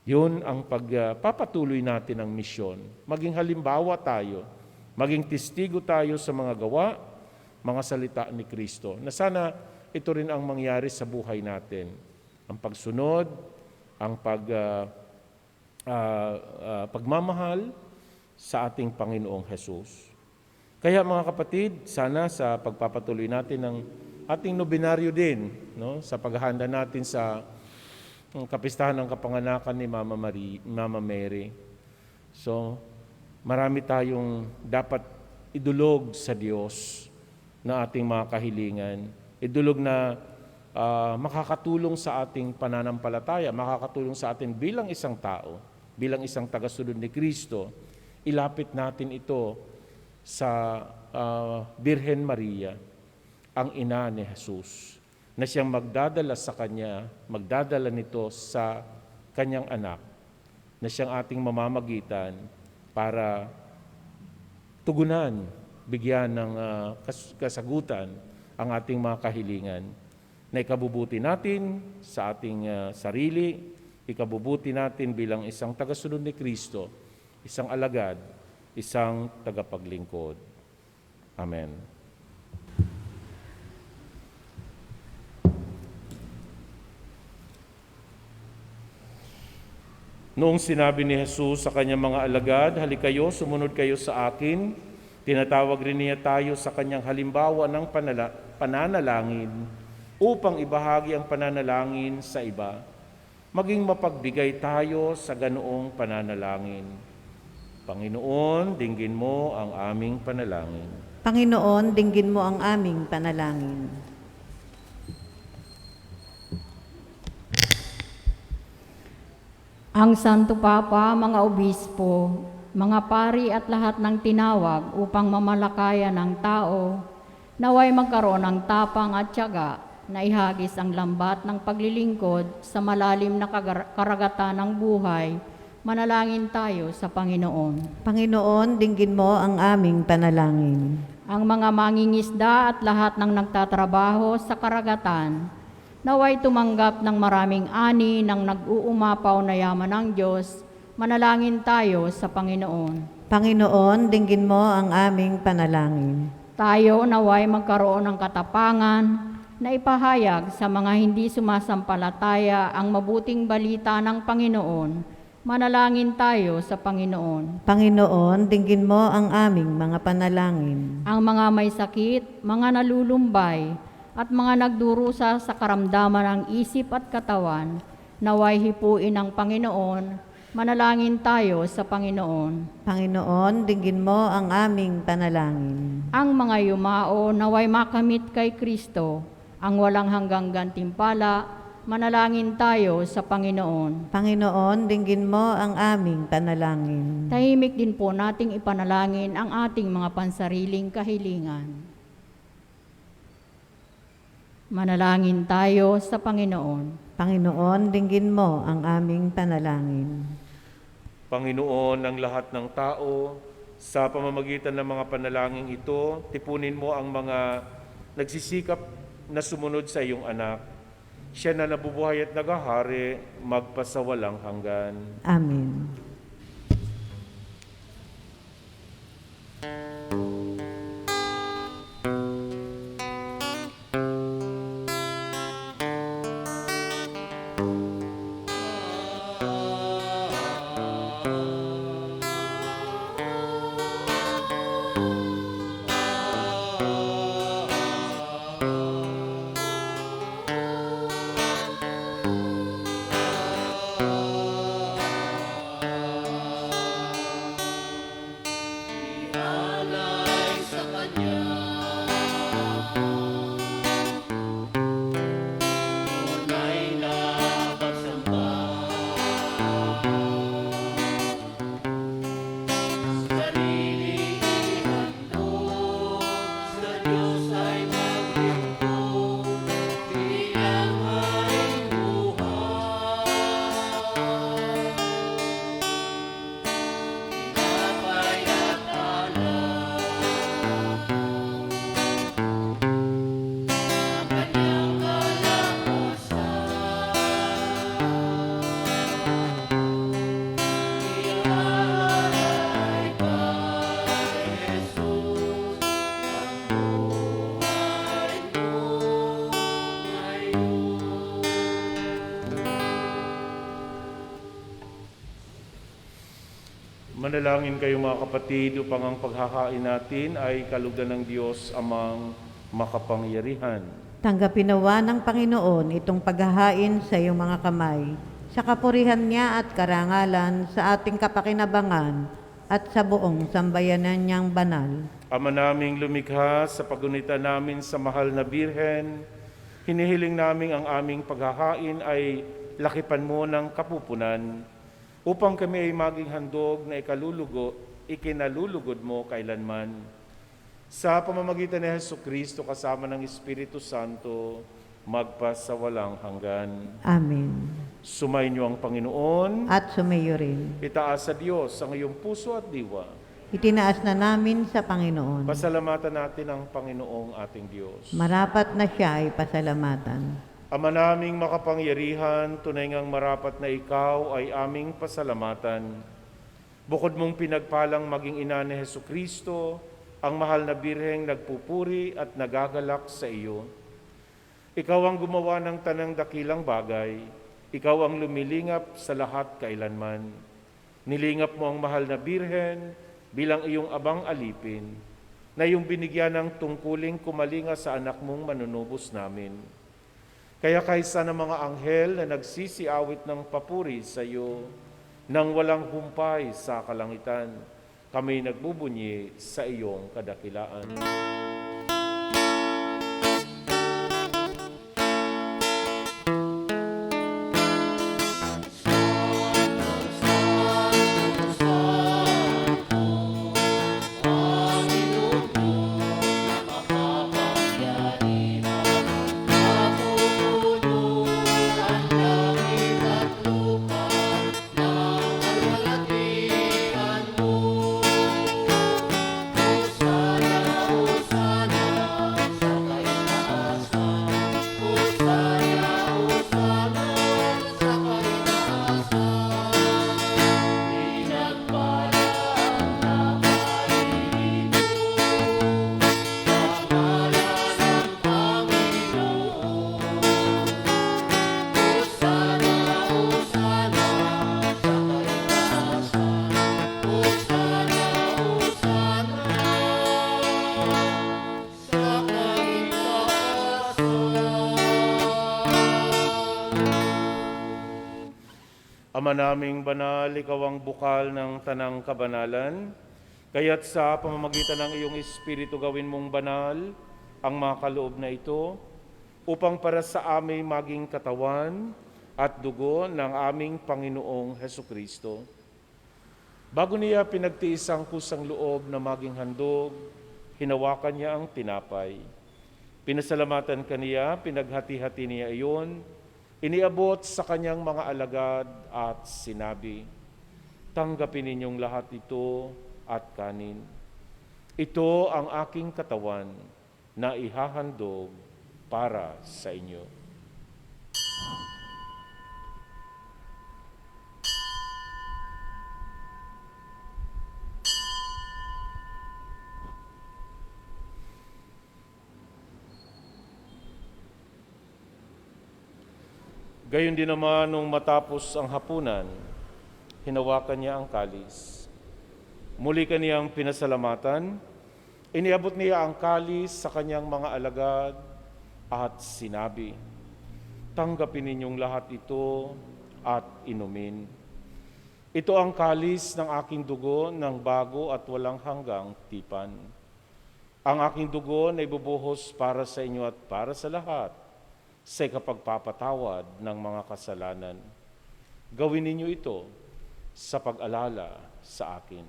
Yun ang pagpapatuloy natin ng misyon. Maging halimbawa tayo, maging testigo tayo sa mga gawa, mga salita ni Kristo. Na sana ito rin ang mangyari sa buhay natin. Ang pagsunod, ang pagmamahal sa ating Panginoong Jesus. Kaya mga kapatid, sana sa pagpapatuloy natin ng ating nobinaryo din, no, sa paghahanda natin sa kapistahan ng kapanganakan ni Mama Mary. So, marami tayong dapat idulog sa Diyos na ating mga kahilingan. Idulog na makakatulong sa ating pananampalataya, makakatulong sa atin bilang isang tao, bilang isang tagasunod ni Kristo. Ilapit natin ito sa Birhen Maria, ang ina ni Jesus, na siyang magdadala sa Kanya, magdadala nito sa Kanyang anak, na siyang ating mamamagitan para tugunan, bigyan ng kasagutan ang ating mga kahilingan, na ikabubuti natin sa ating sarili, ikabubuti natin bilang isang tagasunod ni Kristo, isang alagad, isang tagapaglingkod. Amen. Noong sinabi ni Jesus sa kanyang mga alagad, halikayo, sumunod kayo sa akin, tinatawag rin niya tayo sa kanyang halimbawa ng pananalangin upang ibahagi ang pananalangin sa iba. Maging mapagbigay tayo sa ganoong pananalangin. Panginoon, dinggin mo ang aming panalangin. Panginoon, dinggin mo ang aming panalangin. Ang Santo Papa, mga obispo, mga pari at lahat ng tinawag upang mamalakayan ng tao, naway magkaroon ng tapang at tiyaga na ihagis ang lambat ng paglilingkod sa malalim na karagatan ng buhay. Manalangin tayo sa Panginoon. Panginoon, dinggin mo ang aming panalangin. Ang mga mangingisda at lahat ng nagtatrabaho sa karagatan, naway tumanggap ng maraming ani ng nag-uumapaw na yaman ng Diyos. Manalangin tayo sa Panginoon. Panginoon, dinggin mo ang aming panalangin. Tayo naway magkaroon ng katapangan na ipahayag sa mga hindi sumasampalataya ang mabuting balita ng Panginoon. Manalangin tayo sa Panginoon. Panginoon, dinggin mo ang aming mga panalangin. Ang mga may sakit, mga nalulumbay, at mga nagdurusa sa karamdaman ng isip at katawan, naway hipuin ng Panginoon Manalangin tayo sa Panginoon. Panginoon, dinggin mo ang aming panalangin. Ang mga yumao naway makamit kay Kristo, ang walang hanggang gantimpala, manalangin tayo sa Panginoon. Panginoon, dinggin mo ang aming panalangin. Tahimik din po nating ipanalangin ang ating mga pansariling kahilingan. Manalangin tayo sa Panginoon. Panginoon, dinggin mo ang aming panalangin. Panginoon ng lahat ng tao, sa pamamagitan ng mga panalangin ito, tipunin mo ang mga nagsisikap na sumunod sa iyong anak. Siya na nabubuhay at nagahari, magpasawalang hanggan. Amen. Manalangin kayo mga kapatid upang ang paghahain natin ay kalugdan ng Diyos amang makapangyarihan. Tanggapin nawa ng Panginoon itong paghahain sa iyong mga kamay, sa kapurihan niya at karangalan sa ating kapakinabangan at sa buong sambayanan niyang banal. Ama naming lumikha, sa pagunita namin sa mahal na Birhen, hinihiling namin ang aming paghahain ay lakipan mo ng kapupunan, upang kami ay maging handog na ikinalulugod mo kailanman. Sa pamamagitan ni Jesucristo kasama ng Espiritu Santo, magpasawalang hanggan. Amen. Sumayin niyo ang Panginoon. At sumayo rin. Itaas sa Diyos ang iyong puso at diwa. Itinaas na namin sa Panginoon. Pasalamatan natin ang Panginoong ating Diyos. Marapat na siya ay pasalamatan. Ama naming makapangyarihan, tunay ngang marapat na ikaw ay aming pasalamatan. Bukod mong pinagpalang maging ina ni Jesucristo, ang mahal na Birheng nagpupuri at nagagalak sa iyo. Ikaw ang gumawa ng tanang dakilang bagay, ikaw ang lumilingap sa lahat kailanman. Nilingap mo ang mahal na Birhen bilang iyong abang alipin, na iyong binigyan ng tungkuling kumalinga sa anak mong manunubos namin. Kaya kaysa ng mga anghel na nagsisiawit ng papuri sa iyo, nang walang humpay sa kalangitan, kami nagbubunyi sa iyong kadakilaan. Ama naming banal, ikaw ang bukal ng tanang kabanalan, kaya't sa pamamagitan ng iyong Espiritu gawin mong banal ang mga kaloob na ito, upang para sa amin maging katawan at dugo ng aming Panginoong Hesukristo. Bago niya pinagtiis ang kusang loob na maging handog, hinawakan niya ang tinapay. Pinasalamatan kaniya, pinaghati-hati niya iyon, iniabot sa kanyang mga alagad at sinabi, "Tanggapin ninyong lahat ito at kanin. Ito ang aking katawan na ihahandog para sa inyo." Gayon din naman nung matapos ang hapunan, hinawakan niya ang kalis. Muli kaniyang pinasalamatan, iniabot niya ang kalis sa kanyang mga alagad at sinabi, "Tanggapin ninyong lahat ito at inumin. Ito ang kalis ng aking dugo ng bago at walang hanggang tipan. Ang aking dugo na ibubuhos para sa inyo at para sa lahat sa ikapagpapatawad ng mga kasalanan. Gawin ninyo ito sa pag-alala sa akin."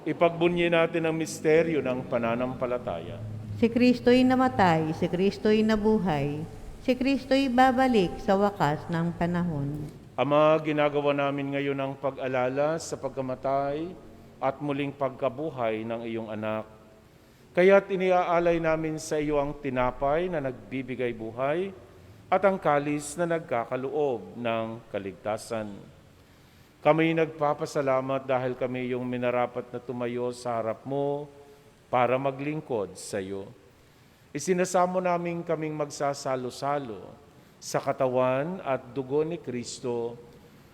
Ipagbunyi natin ang misteryo ng pananampalataya. Si Kristo'y namatay, si Kristo'y nabuhay, si Kristo'y babalik sa wakas ng panahon. Ama, ginagawa namin ngayon ang pag-alala sa pagkamatay at muling pagkabuhay ng iyong anak. Kaya't iniaalay namin sa iyo ang tinapay na nagbibigay buhay at ang kalis na nagkakaloob ng kaligtasan. Kami nagpapasalamat dahil kami yung minarapat na tumayo sa harap mo para maglingkod sa iyo. Isinasamo namin kaming magsasalo-salo sa katawan at dugo ni Kristo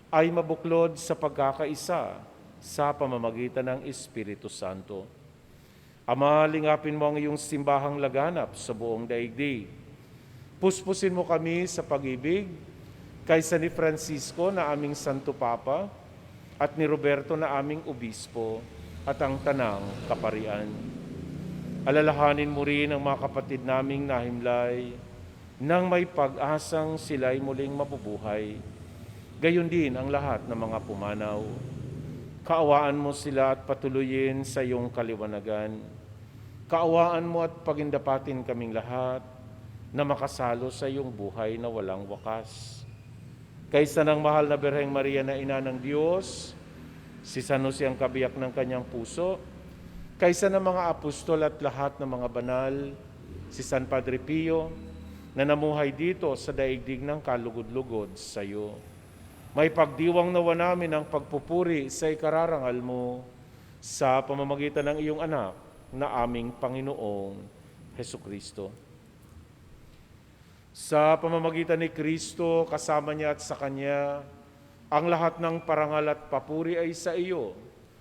ay mabuklod sa pagkakaisa sa pamamagitan ng Espiritu Santo. Ama, lingapin mo ang iyong simbahang laganap sa buong daigdig. Puspusin mo kami sa pag-ibig kaysa ni Francisco na aming Santo Papa at ni Roberto na aming Obispo at ang Tanang Kaparian. Alalahanin mo rin ang mga kapatid naming nahimlay nang may pag-asang sila'y muling mabubuhay. Gayon din ang lahat ng mga pumanaw. Kaawaan mo sila at patuloyin sa iyong kaliwanagan. Kaawaan mo at pagindapatin kaming lahat na makasalo sa iyong buhay na walang wakas. Kaysa ng mahal na Birheng Maria na ina ng Diyos, si San Jose ang kabiyak ng kanyang puso, kaysa ng mga apostol at lahat ng mga banal, si San Padre Pio, na namuhay dito sa daigdig ng kalugod-lugod sa iyo. May pagdiwang nawa namin ang pagpupuri sa ikararangal mo sa pamamagitan ng iyong anak na aming Panginoong Hesukristo. Sa pamamagitan ni Kristo, kasama niya at sa Kanya, ang lahat ng parangal at papuri ay sa iyo,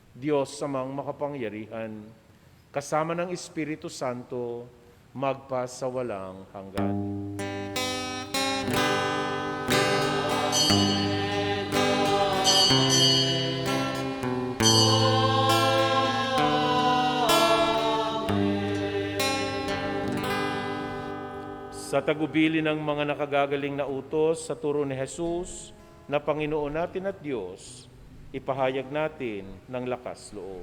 Diyos amang makapangyarihan, kasama ng Espiritu Santo, magpa sa walang hanggan. Sa tagubili ng mga nakagagaling na utos sa turo ni Jesus na Panginoon natin at Diyos, ipahayag natin ng lakas loob.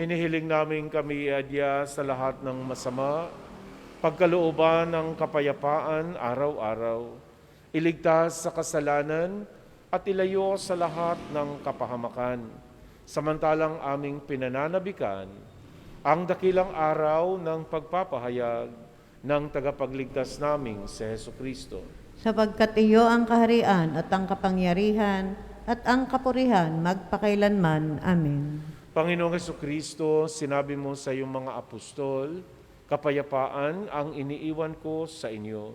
Hinihiling namin kami iadya sa lahat ng masama, pagkalooban ng kapayapaan araw-araw, iligtas sa kasalanan at ilayo sa lahat ng kapahamakan. Samantalang aming pinananabikan ang dakilang araw ng pagpapahayag ng tagapagligtas naming si Jesucristo. Sapagkat iyo ang kaharian at ang kapangyarihan at ang kapurihan magpakailanman. Amen. Panginoong Jesucristo, sinabi mo sa iyong mga apostol, kapayapaan ang iniiwan ko sa inyo.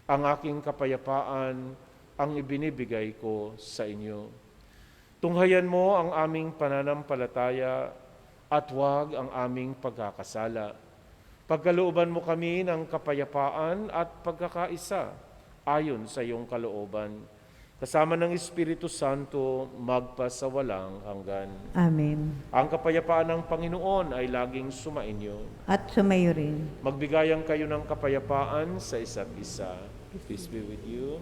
Ang aking kapayapaan ang ibinibigay ko sa inyo. Tunghayan mo ang aming pananampalataya at huwag ang aming pagkakasala. Pagkalooban mo kami ng kapayapaan at pagkakaisa ayon sa iyong kalooban. Kasama ng Espiritu Santo, magpasawalang hanggan. Amen. Ang kapayapaan ng Panginoon ay laging sumainyo. At sumayo rin. Magbigayan kayo ng kapayapaan sa isa't isa. Peace be with you.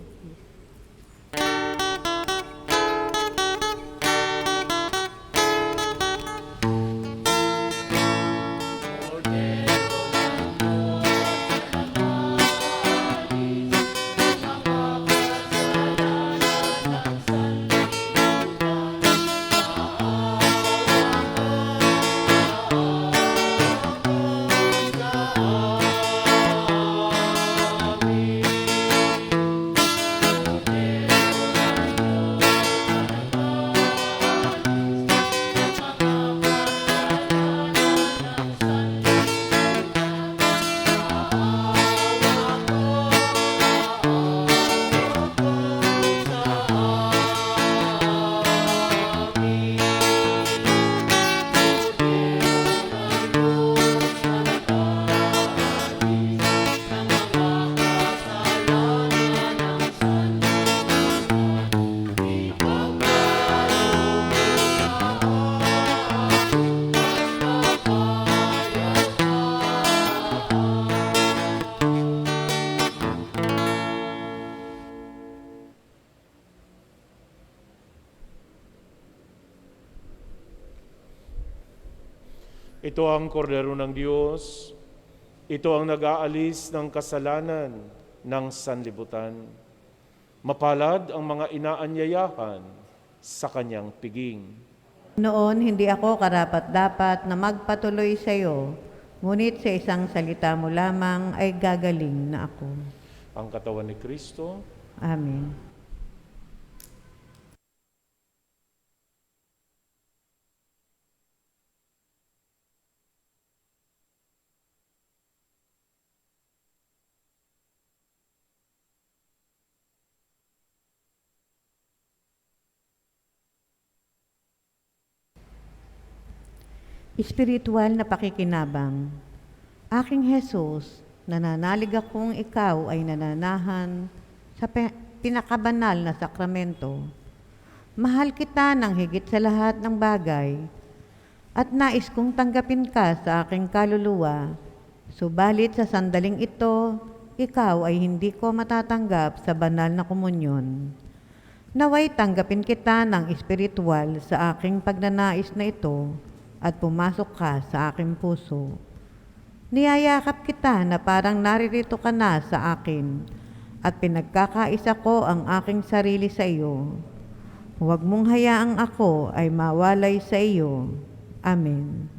Ito ang kordero ng Diyos. Ito ang nag-aalis ng kasalanan ng sanlibutan. Mapalad ang mga inaanyayahan sa kanyang piging. Noon, hindi ako karapat-dapat na magpatuloy sa iyo, ngunit sa isang salita mo lamang ay gagaling na ako. Ang katawan ni Kristo. Amen. Espiritual na pakikinabang. Aking Jesus, nananalig akong ikaw ay nananahan sa pinakabanal na sakramento. Mahal kita ng higit sa lahat ng bagay at nais kong tanggapin ka sa aking kaluluwa. Subalit sa sandaling ito, ikaw ay hindi ko matatanggap sa banal na komunyon. Naway tanggapin kita ng espiritual sa aking pagnanais na ito at pumasok ka sa aking puso. Niyayakap kita na parang naririto ka na sa akin at pinagkakaisa ko ang aking sarili sa iyo. Huwag mong hayaang ako ay mawalay sa iyo. Amen.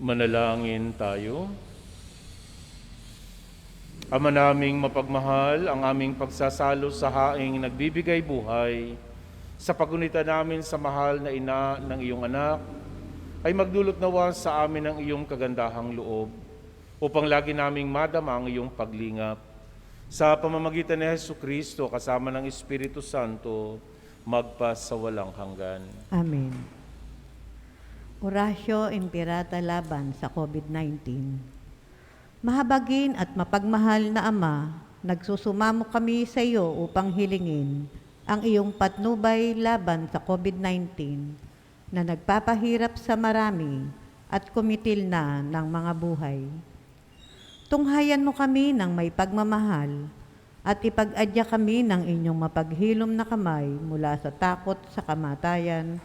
Manalangin tayo. Ama naming mapagmahal, ang aming pagsasalo sa haing nagbibigay buhay, sa pagunita namin sa mahal na ina ng iyong anak, ay magdulot nawa sa amin ang iyong kagandahang loob, upang lagi naming madama ang iyong paglingap. Sa pamamagitan ni Jesucristo, kasama ng Espiritu Santo, magpasawalang hanggan. Amen. Orasyo Imperata laban sa COVID-19. Mahabagin at mapagmahal na Ama, nagsusumamo kami sa iyo upang hilingin ang iyong patnubay laban sa COVID-19 na nagpapahirap sa marami at kumitil na ng mga buhay. Tunghayan mo kami ng may pagmamahal at ipag-adya kami ng inyong mapaghilom na kamay mula sa takot sa kamatayan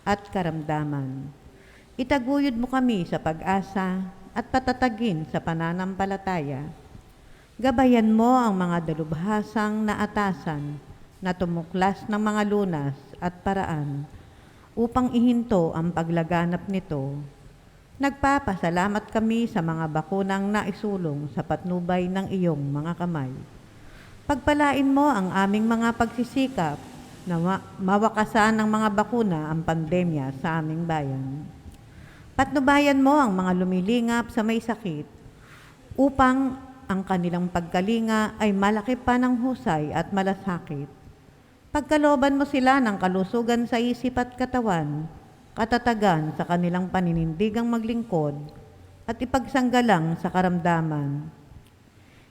at karamdaman. Itaguyod mo kami sa pag-asa at patatagin sa pananampalataya. Gabayan mo ang mga dalubhasang naatasan na tumuklas ng mga lunas at paraan upang ihinto ang paglaganap nito. Nagpapasalamat kami sa mga bakunang naisulong sa patnubay ng iyong mga kamay. Pagpalain mo ang aming mga pagsisikap na mawakasan ng mga bakuna ang pandemya sa aming bayan. Patnubayan mo ang mga lumilingap sa may sakit upang ang kanilang pagkalinga ay malaki pa ng husay at malasakit. Pagkalooban mo sila ng kalusugan sa isip at katawan, katatagan sa kanilang paninindigang maglingkod at ipagsanggalang sa karamdaman.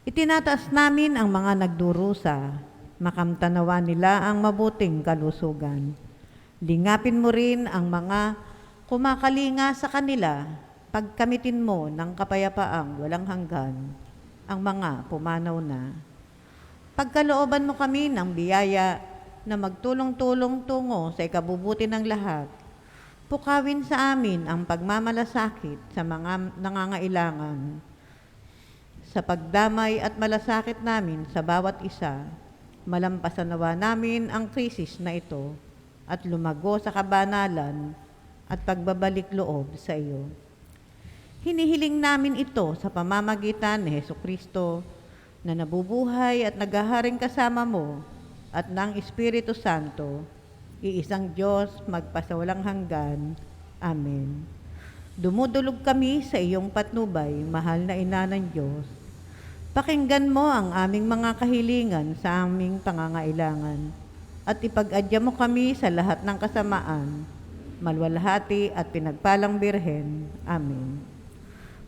Itinataas namin ang mga nagdurusa, makamtanawa nila ang mabuting kalusugan. Lingapin mo rin ang mga kumakalinga sa kanila, pagkamitin mo ng kapayapaang walang hanggan ang mga pumanaw na. Pagkalooban mo kami ng biyaya na magtulong-tulong tungo sa ikabubuti ng lahat. Pukawin sa amin ang pagmamalasakit sa mga nangangailangan. Sa pagdamay at malasakit namin sa bawat isa, malampasan nawa namin ang krisis na ito at lumago sa kabanalan at pagbabalik loob sa iyo. Hinihiling namin ito sa pamamagitan ni Jesucristo na nabubuhay at naghaharing kasama mo at ng Espiritu Santo, iisang Diyos magpasawalang hanggan. Amen. Dumudulog kami sa iyong patnubay, mahal na Ina ng Diyos. Pakinggan mo ang aming mga kahilingan sa aming pangangailangan at ipag-adya mo kami sa lahat ng kasamaan, malwalhati at pinagpalang Birhen. Amen.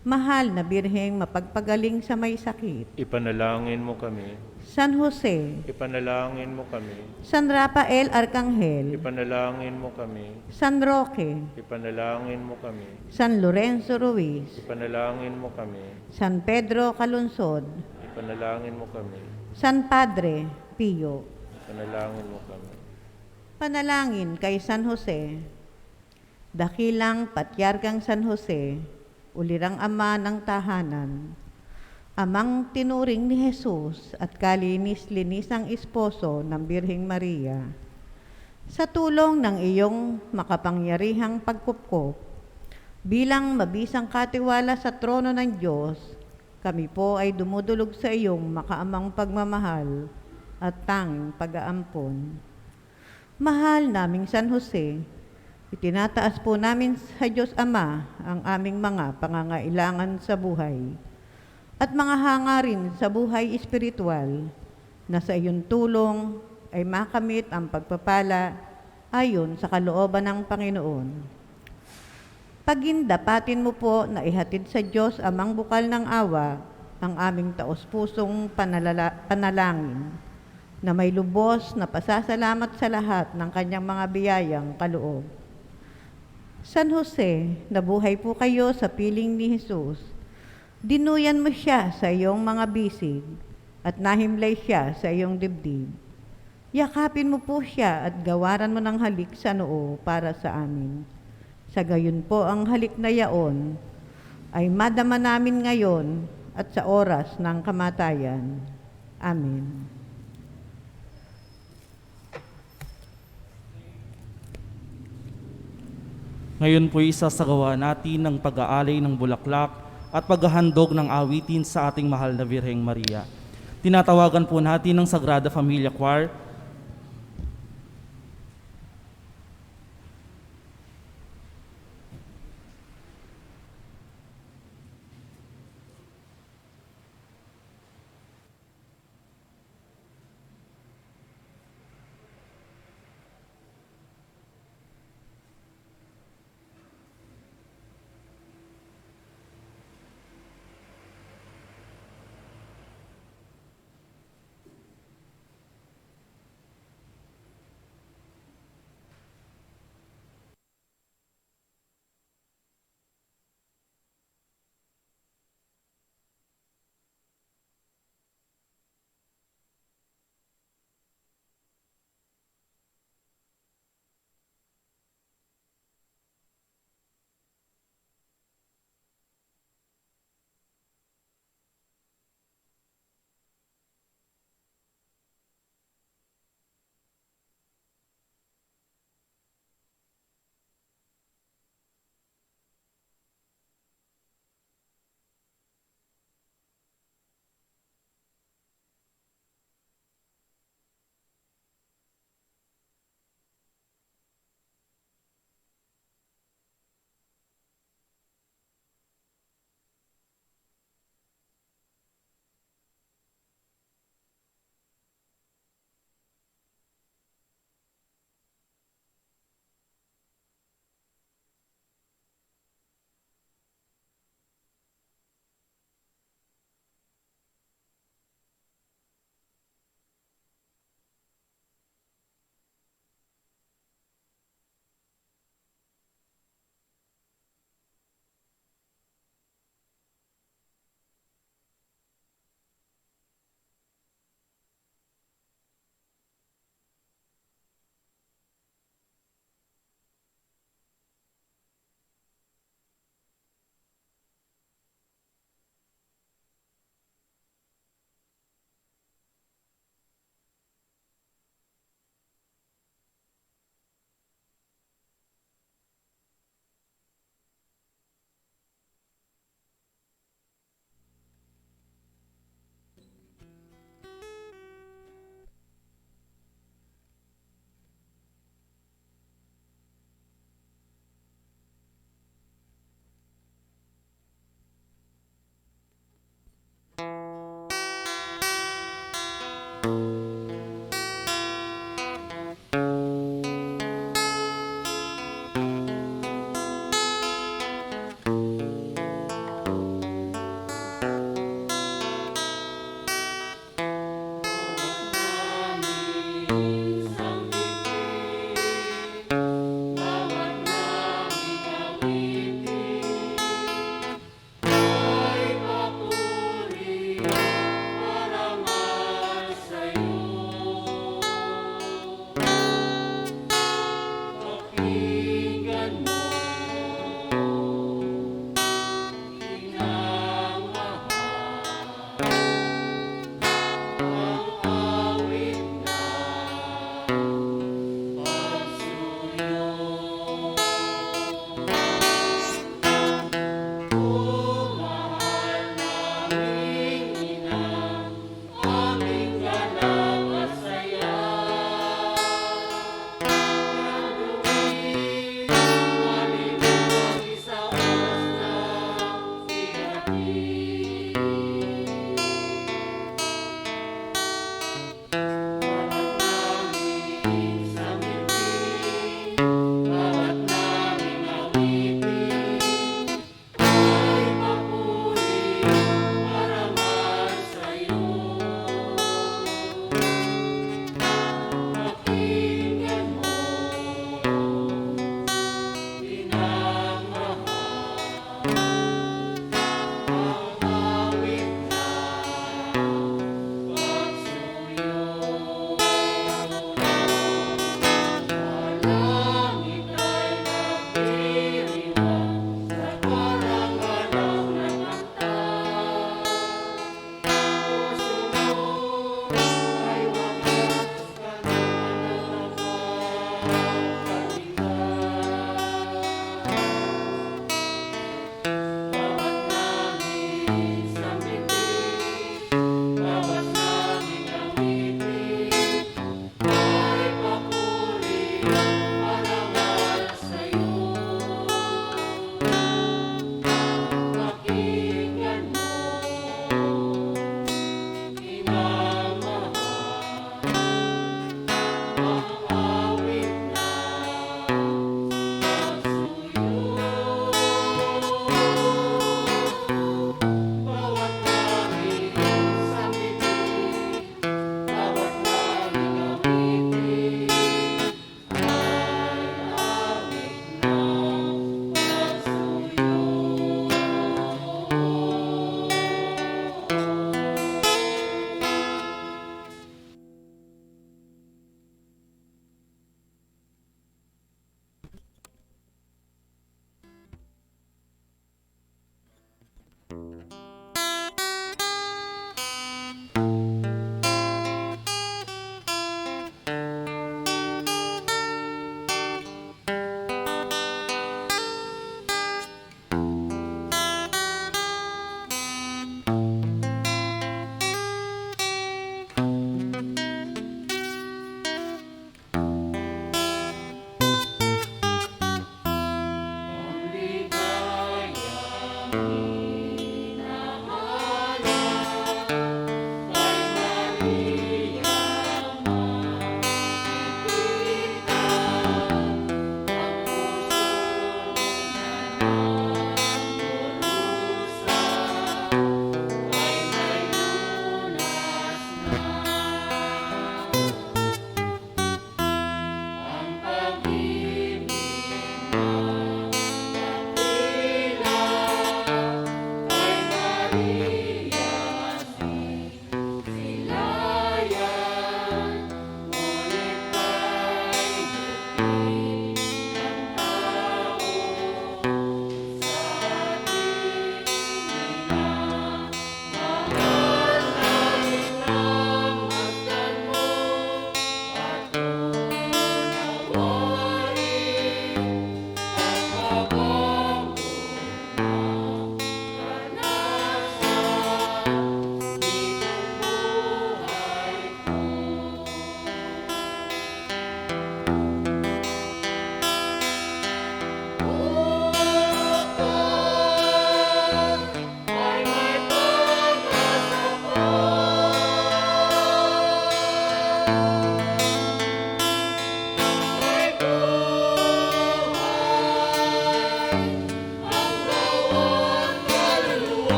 Mahal na Birheng mapagpagaling sa may sakit, Ipanalangin mo kami. San Jose, Ipanalangin mo kami. San Rafael Arcangel, Ipanalangin mo kami. San Roque, Ipanalangin mo kami. San Lorenzo Ruiz, Ipanalangin mo kami. San Pedro Calunsod, Ipanalangin mo kami. San Padre Pio. Ipanalangin mo kami. Panalangin kay San Jose. Dakilang Patriarkang San Jose, ulirang ama ng tahanan, amang tinuring ni Jesus at kalinis-linisang esposo ng Birheng Maria, sa tulong ng iyong makapangyarihang pagkupkop, bilang mabisang katiwala sa trono ng Diyos, kami po ay dumudulog sa iyong makaamang pagmamahal at tanging pag-aampon. Mahal naming San Jose, itinataas po namin sa Diyos Ama ang aming mga pangangailangan sa buhay at mga hangarin sa buhay espiritual na sa iyong tulong ay makamit ang pagpapala ayon sa kalooban ng Panginoon. Pagindapatin mo po na ihatid sa Diyos amang bukal ng awa ang aming taos-pusong panalangin na may lubos na pasasalamat sa lahat ng kanyang mga biyayang kaloob. San Jose, nabuhay po kayo sa piling ni Jesus. Dinuyan mo siya sa iyong mga bisig at nahimlay siya sa iyong dibdib. Yakapin mo po siya at gawaran mo ng halik sa noo para sa amin. Sa gayon po ang halik na yaon ay madama namin ngayon at sa oras ng kamatayan. Amen. Ngayon po'y isasagawa natin ng pag-aalay ng bulaklak at paghahandog ng awitin sa ating mahal na Birheng Maria. Tinatawagan po natin ng Sagrada Familia Choir.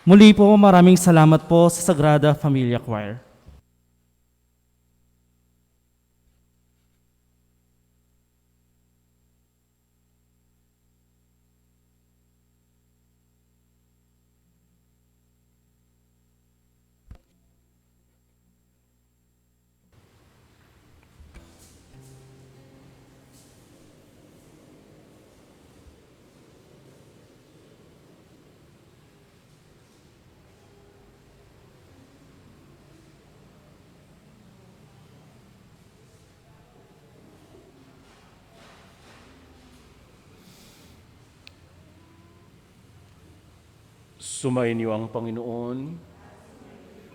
Muli po, maraming salamat po sa Sagrada Familia Choir. Sumayin niyo ang Panginoon.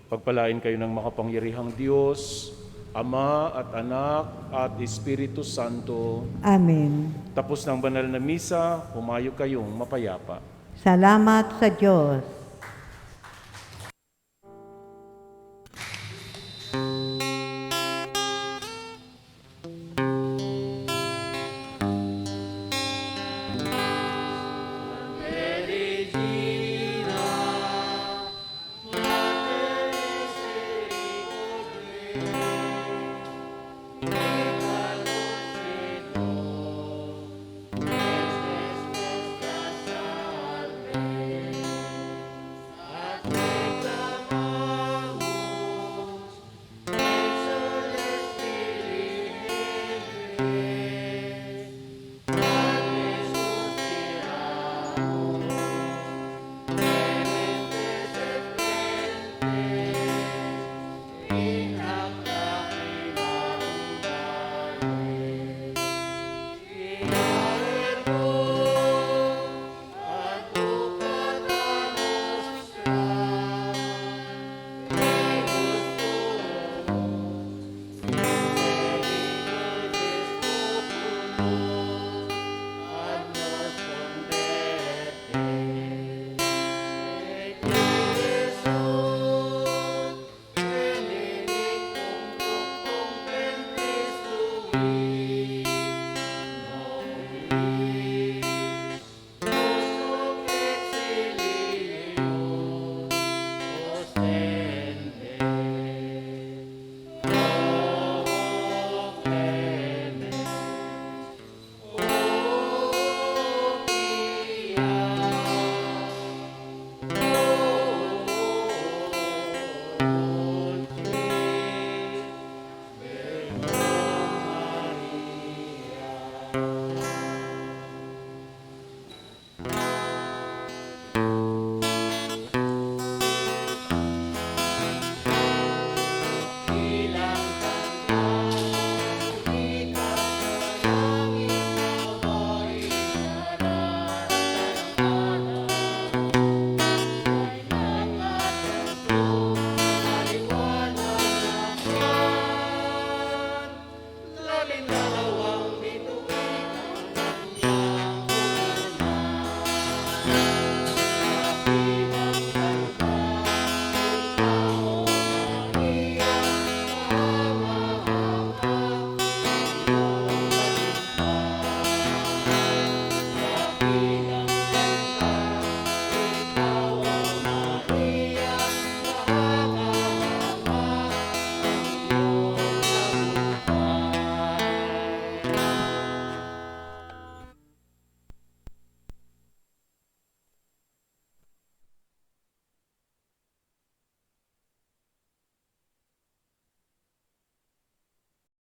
Pagpalain kayo ng makapangyarihang Diyos, Ama at Anak at Espiritu Santo. Amen. Tapos ng banal na misa, humayo kayong mapayapa. Salamat sa Diyos.